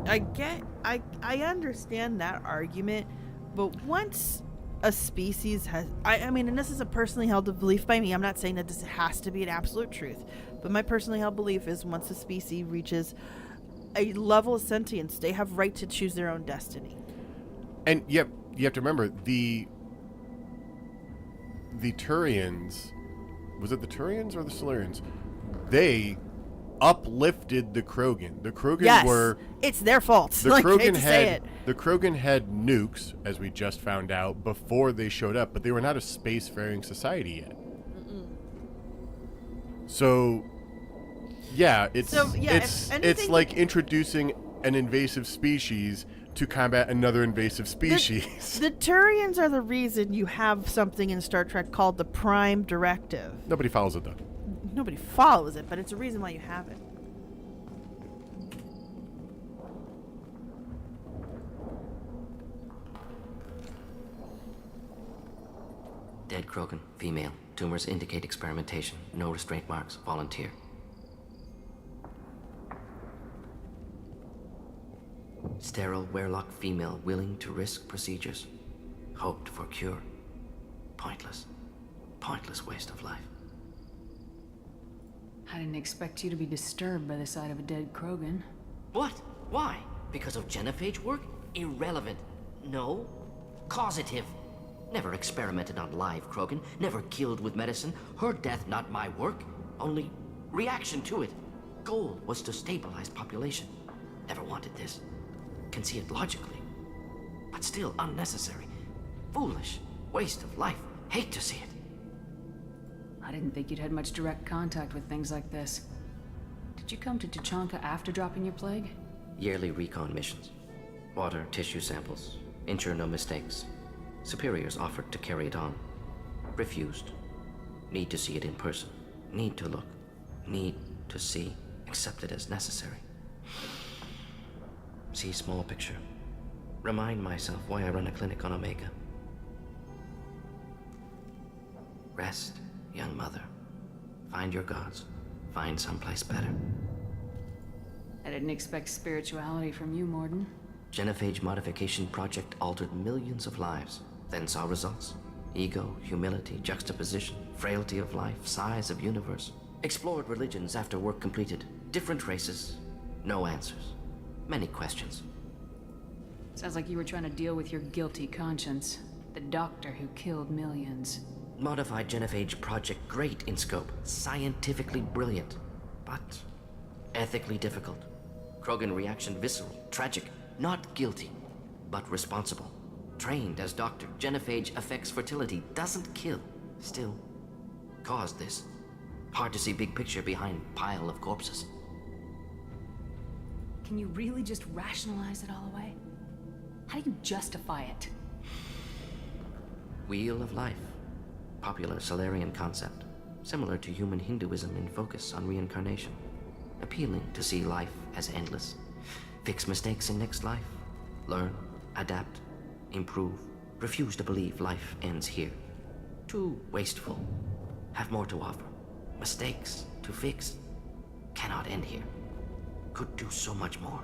I understand that argument, but once a species has, I mean, and this is a personally held belief by me, I'm not saying that this has to be an absolute truth, but my personally held belief is once a species reaches a level of sentience, they have right to choose their own destiny.
And yep, you have to remember the Turians, was it the Turians or the Solarians? They uplifted the Krogan. The Krogan
Yes,
were
it's their fault.
the
Like,
Krogan
hate to say it.
the Krogan had nukes, as we just found out, before they showed up, but they were not a spacefaring society yet. So yeah, it's
if anything-
it's like introducing an invasive species to combat another invasive species.
The Turians are the reason you have something in Star Trek called the Prime Directive.
Nobody follows it though.
Nobody follows it, but it's a reason why you have it.
Dead Krogan, female. Tumors indicate experimentation. No restraint marks. Volunteer. Sterile Werelock female willing to risk procedures. Hoped for cure. Pointless. Pointless waste of life.
I didn't expect you to be disturbed by the sight of a dead Krogan.
What? Why? Because of genophage work? Irrelevant. No. Causative. Never experimented on live Krogan. Never killed with medicine. Her death not my work. Only reaction to it. Goal was to stabilize population. Never wanted this. Can see it logically. But still unnecessary. Foolish. Waste of life. Hate to see it.
I didn't think you'd had much direct contact with things like this. Did you come to Tuchanka after dropping your plague?
Yearly recon missions. Water, tissue samples. Ensure no mistakes. Superiors offered to carry it on. Refused. Need to see it in person. Need to look. Need to see. Accept it as necessary. See small picture. Remind myself why I run a clinic on Omega. Rest, young mother. Find your gods. Find someplace better.
I didn't expect spirituality from you, Morden.
Genophage modification project altered millions of lives. Then saw results. Ego, humility, juxtaposition, frailty of life, size of universe. Explored religions after work completed. Different races. No answers. Many questions.
Sounds like you were trying to deal with your guilty conscience. The doctor who killed millions.
Modified genophage project great in scope. Scientifically brilliant. But ethically difficult. Krogan reaction visceral, tragic. Not guilty, but responsible. Trained as doctor, genophage affects fertility, doesn't kill. Still, caused this. Hard to see big picture behind pile of corpses.
Can you really just rationalize it all away? How do you justify it?
Wheel of life. Popular Solarian concept. Similar to human Hinduism in focus on reincarnation. Appealing to see life as endless. Fix mistakes in next life. Learn, adapt, improve. Refuse to believe life ends here. Too wasteful. Have more to offer. Mistakes to fix. Cannot end here. Could do so much more.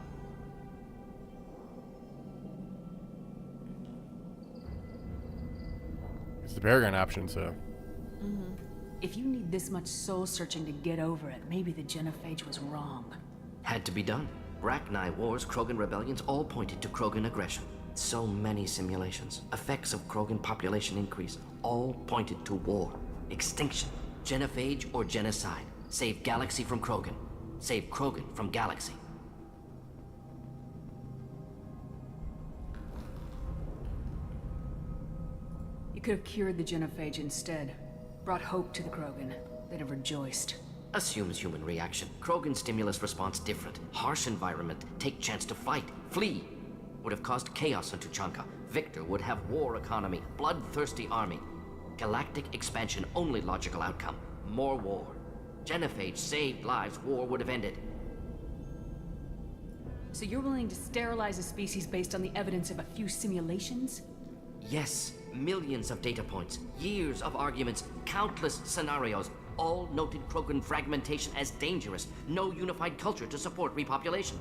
It's the Paragon option, so.
If you need this much soul-searching to get over it, maybe the genophage was wrong.
Had to be done. Rachni wars, Krogan rebellions, all pointed to Krogan aggression. So many simulations, effects of Krogan population increase, all pointed to war, extinction, genophage or genocide. Save galaxy from Krogan. Save Krogan from galaxy.
You could have cured the genophage instead. Brought hope to the Krogan. They'd have rejoiced.
Assumes human reaction. Krogan stimulus response different. Harsh environment. Take chance to fight. Flee. Would have caused chaos on Tuchanka. Victor would have war economy. Bloodthirsty army. Galactic expansion only logical outcome. More war. Genophage saved lives. War would have ended.
So you're willing to sterilize a species based on the evidence of a few simulations?
Yes. Millions of data points. Years of arguments. Countless scenarios. All noted Krogan fragmentation as dangerous. No unified culture to support repopulation.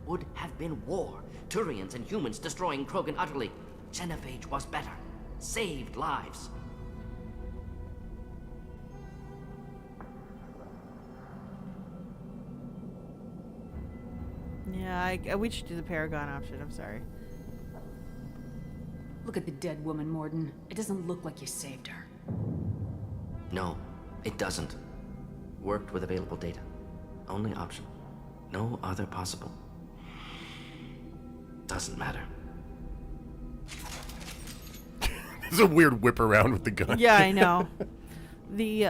Would have been war. Turians and humans destroying Krogan utterly. Genophage was better. Saved lives.
Yeah, we should do the Paragon option. I'm sorry.
Look at the dead woman, Morden. It doesn't look like you saved her.
No, it doesn't. Worked with available data. Only option. No other possible. Doesn't matter.
There's a weird whip around with the gun.
Yeah, I know. The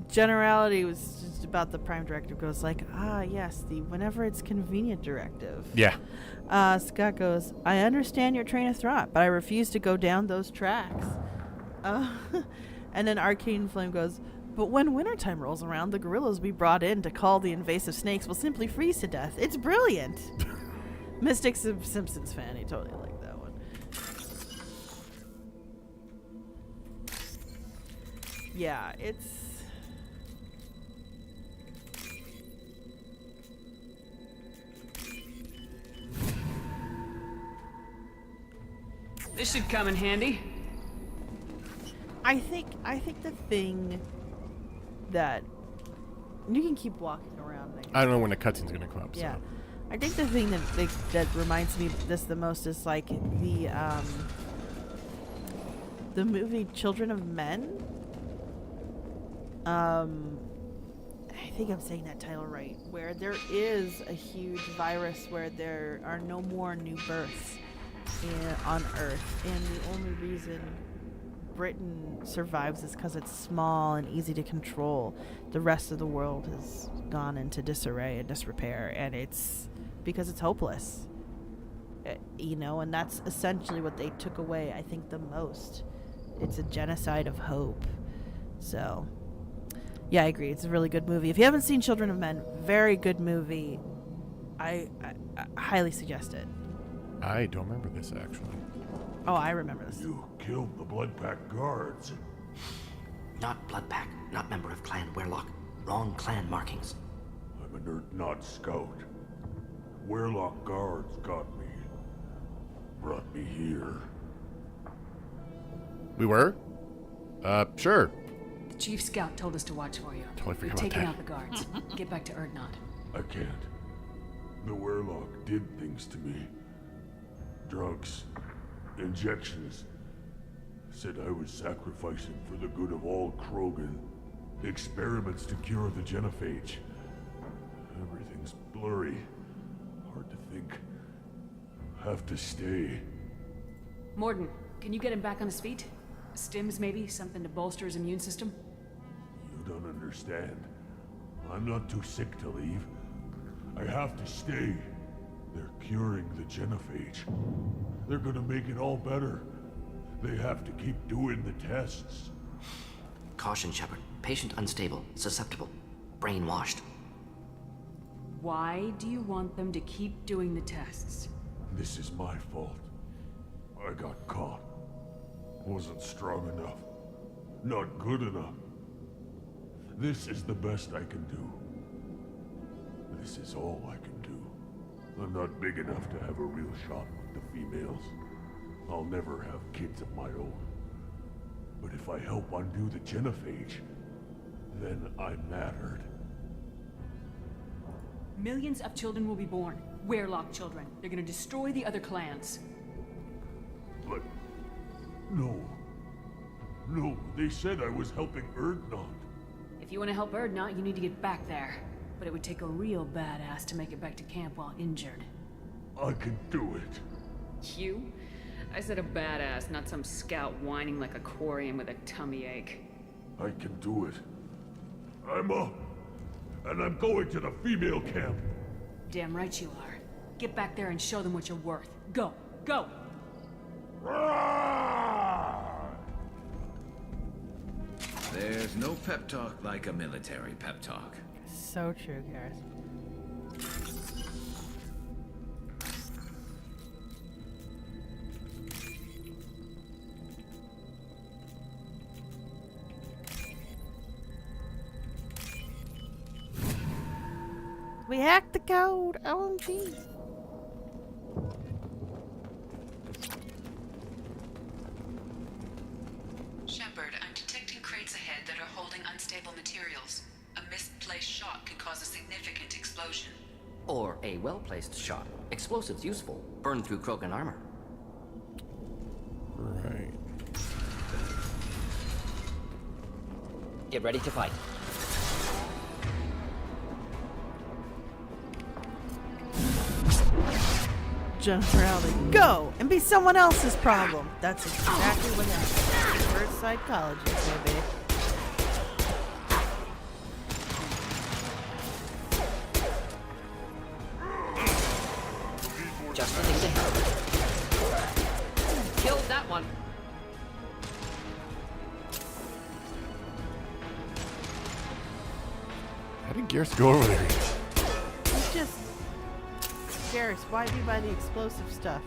generality was just about the Prime Directive goes like, yes, the whenever it's convenient directive.
Yeah.
Scott goes, I understand your train of thought, but I refuse to go down those tracks. And then Arcane Flame goes, but when wintertime rolls around, the gorillas we brought in to call the invasive snakes will simply freeze to death. It's brilliant. Mystic's a Simpsons fan. He totally liked that one. Yeah, it's...
This should come in handy.
I think the thing that... You can keep walking around.
I don't know when the cutscene's gonna come up.
Yeah.
So.
I think the thing that reminds me of this the most is like the movie Children of Men. I think I'm saying that title right, where there is a huge virus where there are no more new births on Earth, and the only reason Britain survives is because it's small and easy to control. The rest of the world has gone into disarray and disrepair, and it's because it's hopeless. And that's essentially what they took away, I think, the most. It's a genocide of hope. So, yeah, I agree. It's a really good movie. If you haven't seen Children of Men, very good movie. I highly suggest it.
I don't remember this, actually.
Oh, I remember this.
You killed the Bloodpack guards.
Not Bloodpack, not member of Clan Werlock. Wrong clan markings.
I'm an Earth-Not scout. Werlock guards got me. Brought me here.
We were? Sure.
The chief scout told us to watch for you.
Totally
We've
forgot about
taken
that.
out the guards. Get back to Erdnot.
I can't. The Werlock did things to me. Drugs. Injections. Said I was sacrificing for the good of all Krogan. Experiments to cure the genophage. Everything's blurry. Hard to think. Have to stay.
Morden, can you get him back on his feet? Stims, maybe? Something to bolster his immune system?
You don't understand. I'm not too sick to leave. I have to stay. They're curing the genophage. They're gonna make it all better. They have to keep doing the tests.
Caution, Shepard. Patient unstable, susceptible, brainwashed.
Why do you want them to keep doing the tests?
This is my fault. I got caught. Wasn't strong enough. Not good enough. This is the best I can do. This is all I can do. I'm not big enough to have a real shot with the females. I'll never have kids of my own. But if I help undo the genophage, then I mattered.
Millions of children will be born. Werelock children. They're gonna destroy the other clans.
But... no. No, they said I was helping Erdnot.
If you want to help Erdnot, you need to get back there. But it would take a real badass to make it back to camp while injured.
I can do it.
You? I said a badass, not some scout whining like a quarian with a tummy ache.
I can do it. I'm up. And I'm going to the female camp.
Damn right you are. Get back there and show them what you're worth. Go! Go!
There's no pep talk like a military pep talk.
So true, Gareth. We hacked the code. OMG.
Shepard, I'm detecting crates ahead that are holding unstable materials. A misplaced shot can cause a significant explosion.
Or a well-placed shot. Explosives useful. Burn through Krogan armor.
Right.
Get ready to fight.
Jennifer Alley, go and be someone else's problem. That's exactly what happened. First psychology, baby.
Just the thing to help. Killed that one.
How did Gears go over there?
He's just... Garrus, why do you buy the explosive stuff?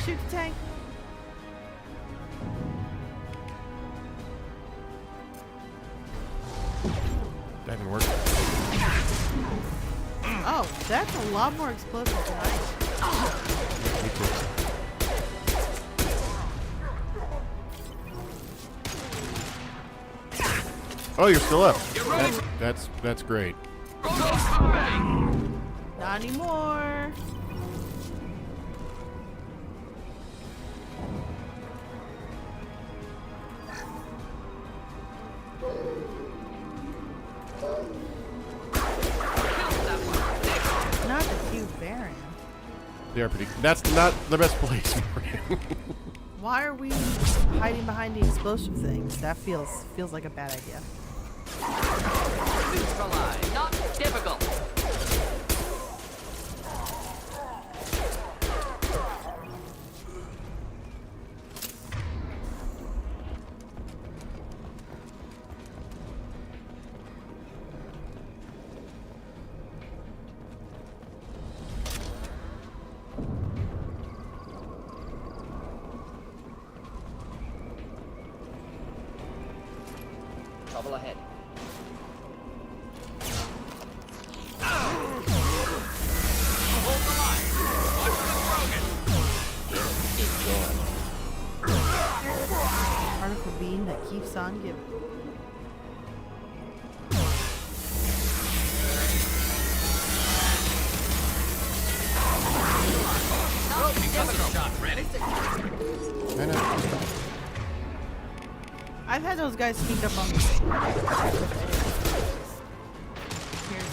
Shoot the tank.
That didn't work.
Oh, that's a lot more explosive than
Oh, you're still up. That's great.
Not anymore. Not the cute Baron.
They are pretty. That's not the best place for him.
Why are we hiding behind the explosive things? That feels like a bad idea.
Neutralize. Not difficult. Trouble ahead. Hold the line. Watch the
Particle beam that keeps on giving.
I know.
I've had those guys sneak up on me. Here's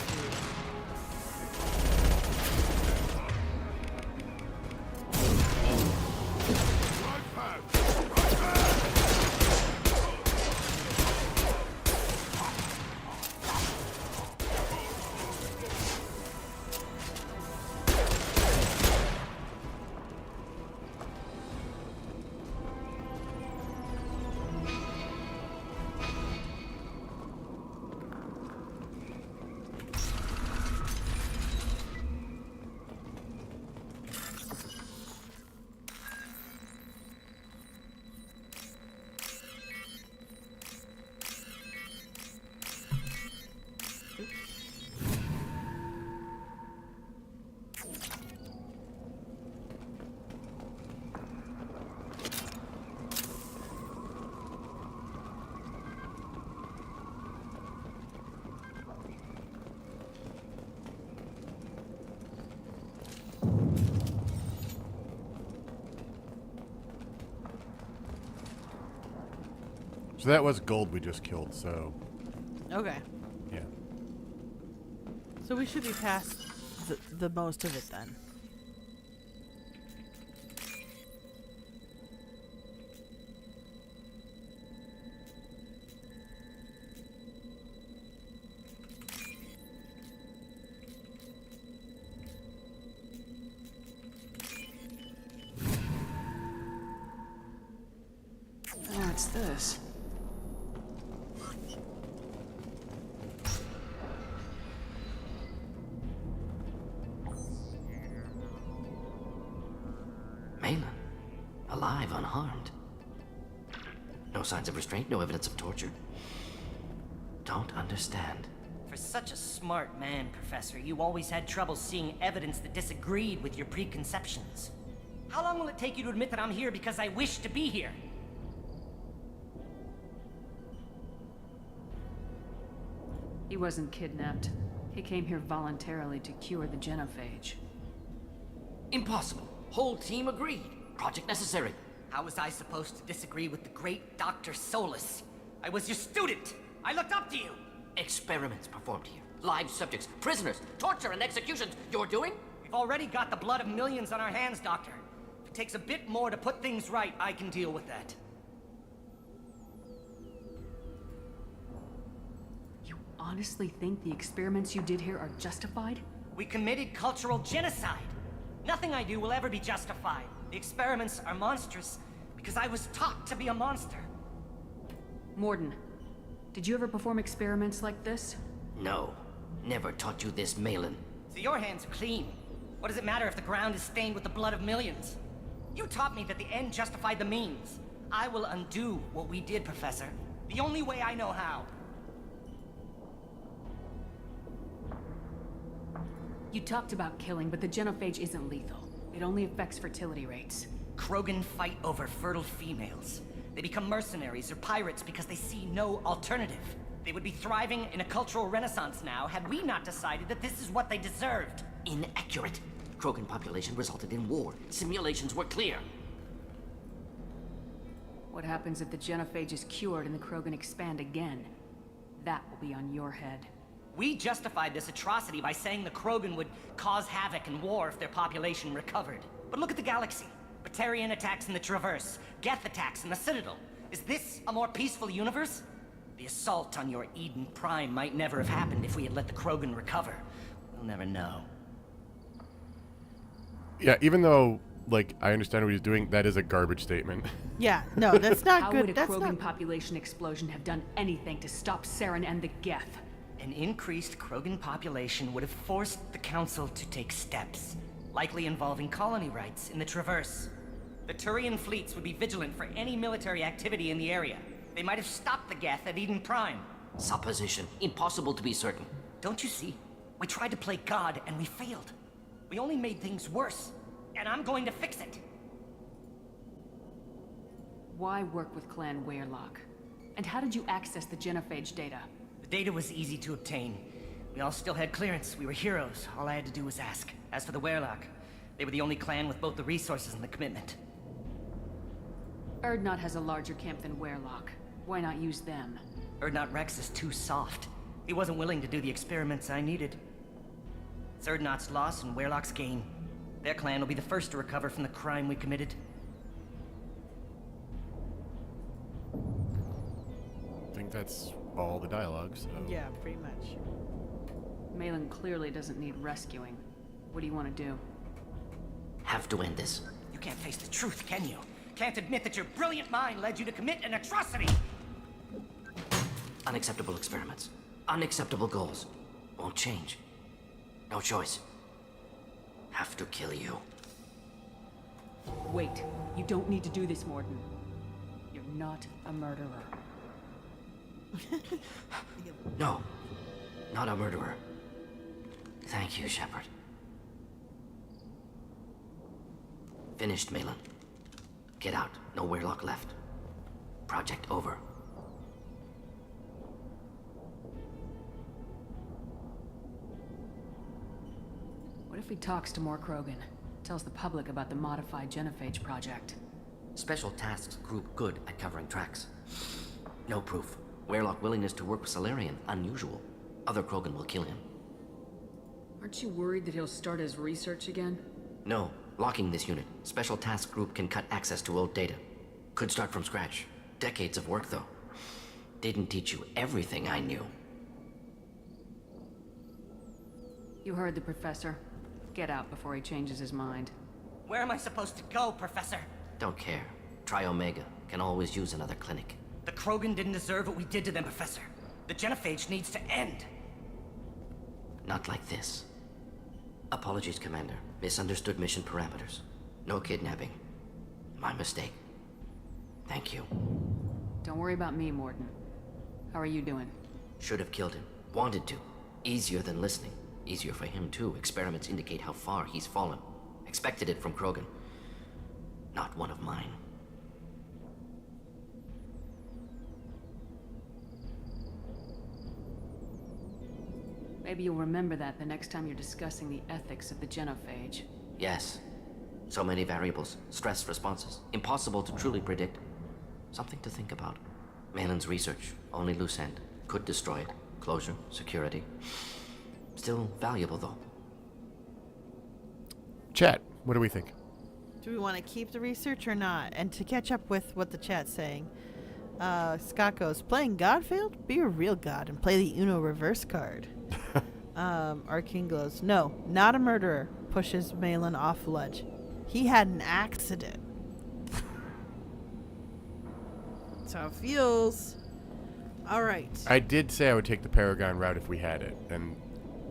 So that was gold we just killed, so
Okay.
yeah.
So we should be past the most of it then.
What's this?
Malin, alive, unharmed. No signs of restraint, no evidence of torture. Don't understand.
For such a smart man, Professor, you always had trouble seeing evidence that disagreed with your preconceptions. How long will it take you to admit that I'm here because I wish to be here?
He wasn't kidnapped. He came here voluntarily to cure the genophage.
Impossible. Whole team agreed. Project necessary.
How was I supposed to disagree with the great Dr. Solus? I was your student! I looked up to you!
Experiments performed here. Live subjects, prisoners, torture and executions. You're doing?
We've already got the blood of millions on our hands, Doctor. If it takes a bit more to put things right, I can deal with that.
You honestly think the experiments you did here are justified?
We committed cultural genocide. Nothing I do will ever be justified. The experiments are monstrous because I was taught to be a monster.
Morden, did you ever perform experiments like this?
No. Never taught you this, Malin.
So your hands are clean. What does it matter if the ground is stained with the blood of millions? You taught me that the end justified the means. I will undo what we did, Professor. The only way I know how.
You talked about killing, but the genophage isn't lethal. It only affects fertility rates.
Krogan fight over fertile females. They become mercenaries or pirates because they see no alternative. They would be thriving in a cultural renaissance now had we not decided that this is what they deserved.
Inaccurate. Krogan population resulted in war. Simulations were clear.
What happens if the genophage is cured and the Krogan expand again? That will be on your head.
We justified this atrocity by saying the Krogan would cause havoc and war if their population recovered. But look at the galaxy. Batarian attacks in the Traverse, Geth attacks in the Citadel. Is this a more peaceful universe? The assault on your Eden Prime might never have happened if we had let the Krogan recover. We'll never know.
Yeah, even though, like, I understand what he's doing, that is a garbage statement.
Yeah, no, that's not
How
good.
would a
That's
Krogan
not.
population explosion have done anything to stop Saren and the Geth?
An increased Krogan population would have forced the Council to take steps, likely involving colony rights in the Traverse. The Turian fleets would be vigilant for any military activity in the area. They might have stopped the Geth at Eden Prime.
Supposition. Impossible to be certain.
Don't you see? We tried to play God and we failed. We only made things worse. And I'm going to fix it.
Why work with Clan Weirlock? And how did you access the genophage data?
The data was easy to obtain. We all still had clearance. We were heroes. All I had to do was ask. As for the Weirlock, they were the only clan with both the resources and the commitment.
Erdnot has a larger camp than Weirlock. Why not use them?
Erdnot Rex is too soft. He wasn't willing to do the experiments I needed. It's Erdnot's loss and Weirlock's gain. Their clan will be the first to recover from the crime we committed.
I think that's all the dialogue, so...
Yeah, pretty much.
Malin clearly doesn't need rescuing. What do you want to do?
Have to end this.
You can't face the truth, can you? Can't admit that your brilliant mind led you to commit an atrocity!
Unacceptable experiments. Unacceptable goals. Won't change. No choice. Have to kill you.
Wait. You don't need to do this, Morden. You're not a murderer.
No. Not a murderer. Thank you, Shepard. Finished, Malin. Get out. No Weirlock left. Project over.
What if he talks to more Krogan? Tells the public about the modified genophage project?
Special Tasks Group good at covering tracks. No proof. Werelock willingness to work with Salarian, unusual. Other Krogan will kill him.
Aren't you worried that he'll start his research again?
No. Locking this unit. Special task group can cut access to old data. Could start from scratch. Decades of work, though. Didn't teach you everything I knew.
You heard the professor. Get out before he changes his mind.
Where am I supposed to go, Professor?
Don't care. Try Omega. Can always use another clinic.
The Krogan didn't deserve what we did to them, Professor. The genophage needs to end.
Not like this. Apologies, Commander. Misunderstood mission parameters. No kidnapping. My mistake. Thank you.
Don't worry about me, Morton. How are you doing?
Should have killed him. Wanted to. Easier than listening. Easier for him, too. Experiments indicate how far he's fallen. Expected it from Krogan. Not one of mine.
Maybe you'll remember that the next time you're discussing the ethics of the genophage.
Yes. So many variables. Stress responses. Impossible to truly predict. Something to think about. Malin's research. Only loose end. Could destroy it. Closure. Security. Still valuable, though.
Chat, what do we think?
Do we want to keep the research or not? And to catch up with what the chat's saying, Scott goes, playing God failed? Be a real god and play the Uno reverse card. Arcane glows, no, not a murderer. Pushes Malin off ledge. He had an accident. That's how it feels. All right.
I did say I would take the Paragon route if we had it, and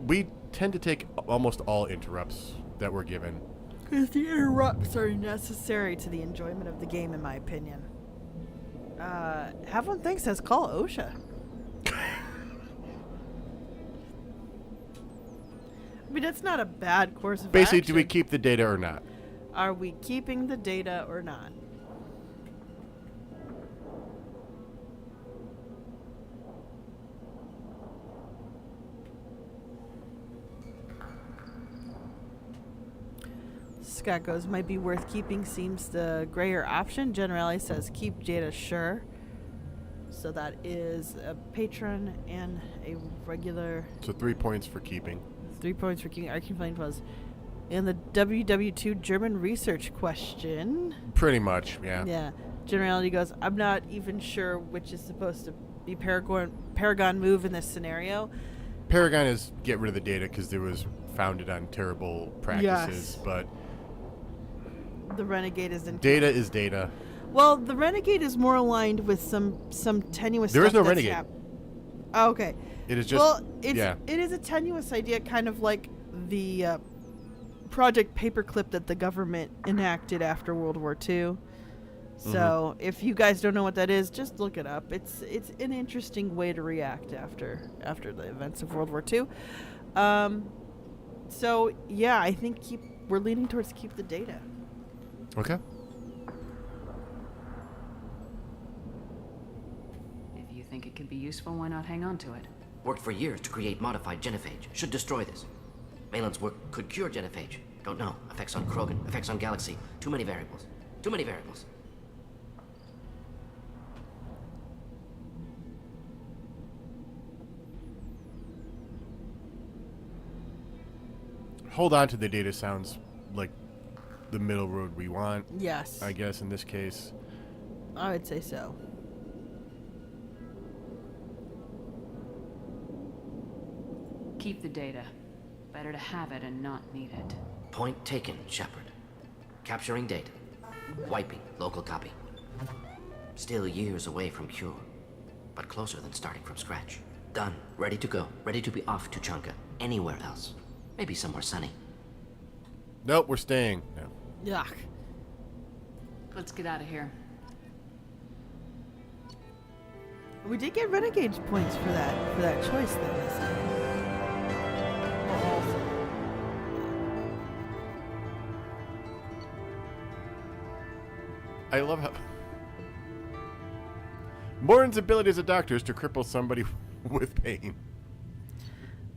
we tend to take almost all interrupts that we're given.
Because the interrupts are necessary to the enjoyment of the game, in my opinion. Have one thing says call OSHA. I mean, that's not a bad course of
Basically,
action.
do we keep the data or not?
Are we keeping the data or not? Scott goes, might be worth keeping, seems the grayer option. Generally says keep data, sure. So that is a patron and a regular.
So 3 points for keeping.
3 points for keeping. Arcane Flame was in the WW2 German research question.
Pretty much, yeah.
Yeah. Generality goes, I'm not even sure which is supposed to be Paragon move in this scenario.
Paragon is get rid of the data because it was founded on terrible practices,
Yes.
but
The Renegade is in.
data is data.
Well, the Renegade is more aligned with some tenuous.
There is
stuff
no
that's
Renegade.
Oh, okay.
It is just
Well, it's,
yeah.
it is a tenuous idea, kind of like the Project Paperclip that the government enacted after World War II. So if you guys don't know what that is, just look it up. It's an interesting way to react after the events of World War II. So yeah, I think we're leaning towards keep the data.
Okay.
If you think it could be useful, why not hang on to it?
Worked for years to create modified genophage. Should destroy this. Malin's work could cure genophage. Don't know. Effects on Krogan. Effects on Galaxy. Too many variables. Too many variables.
Hold on to the data sounds like the middle road we want,
Yes,
I guess, in this case.
I would say so.
Keep the data. Better to have it and not need it.
Point taken, Shepard. Capturing data. Wiping local copy. Still years away from cure, but closer than starting from scratch. Done. Ready to go. Ready to be off to Chunka. Anywhere else. Maybe somewhere sunny.
Nope, we're staying. No.
Yuck.
Let's get out of here.
We did get Renegade points for that choice then. This time.
I love how Morin's ability as a doctor is to cripple somebody with pain.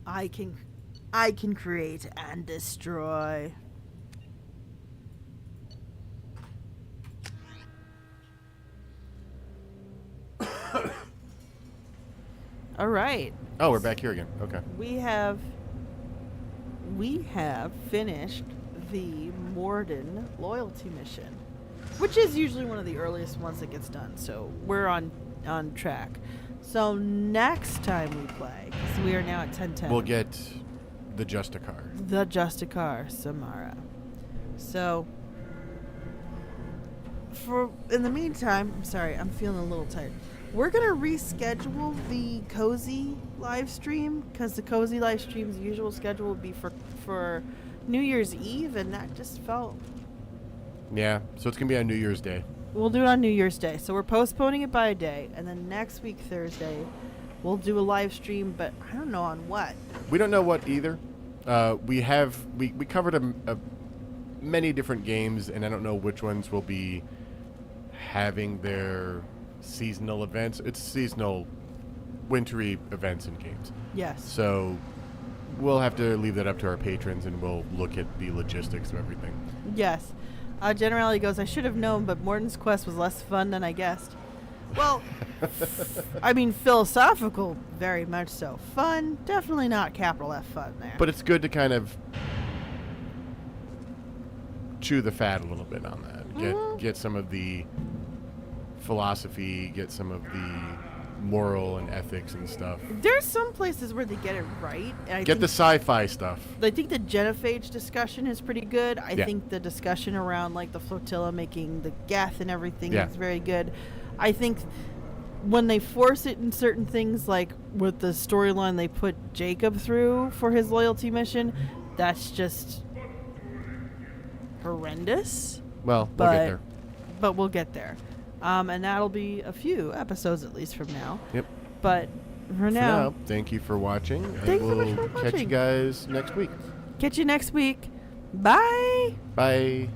I can create and destroy. All right.
Oh, we're back here again. Okay.
We have finished the Morden loyalty mission, which is usually one of the earliest ones that gets done. So we're on track. So next time we play, because we are now at 10:10.
We'll get the Justicar.
The Justicar Samara. So in the meantime, I'm sorry, I'm feeling a little tired. We're gonna reschedule the Cozy live stream because the Cozy live stream's usual schedule would be for New Year's Eve, and that just felt.
Yeah, so it's gonna be on New Year's Day.
We'll do it on New Year's Day, so we're postponing it by a day, and then next week Thursday, we'll do a live stream, but I don't know on what.
We don't know what either. We covered many different games, and I don't know which ones will be having their seasonal events. It's seasonal, wintry events and games.
Yes.
So we'll have to leave that up to our patrons, and we'll look at the logistics of everything.
Yes. Generality goes, I should have known, but Morden's Quest was less fun than I guessed. Well, I mean, philosophical, very much so. Fun, definitely not capital F fun there.
But it's good to kind of chew the fat a little bit on that. Get some of the philosophy, get some of the moral and ethics and stuff.
There's some places where they get it right. And
Get the sci-fi stuff.
I think the genophage discussion is pretty good. I
Yeah.
think the discussion around like the flotilla making the geth and everything
Yeah.
is very good. I think when they force it in certain things, like with the storyline they put Jacob through for his loyalty mission, that's just horrendous.
Well, we'll get there.
But we'll get there. And that'll be a few episodes at least from now.
Yep.
But for
For
now,
now, thank you for watching.
Thanks so
and
much
we'll
for
catch you
watching.
guys next week.
catch you next week. Bye.
Bye.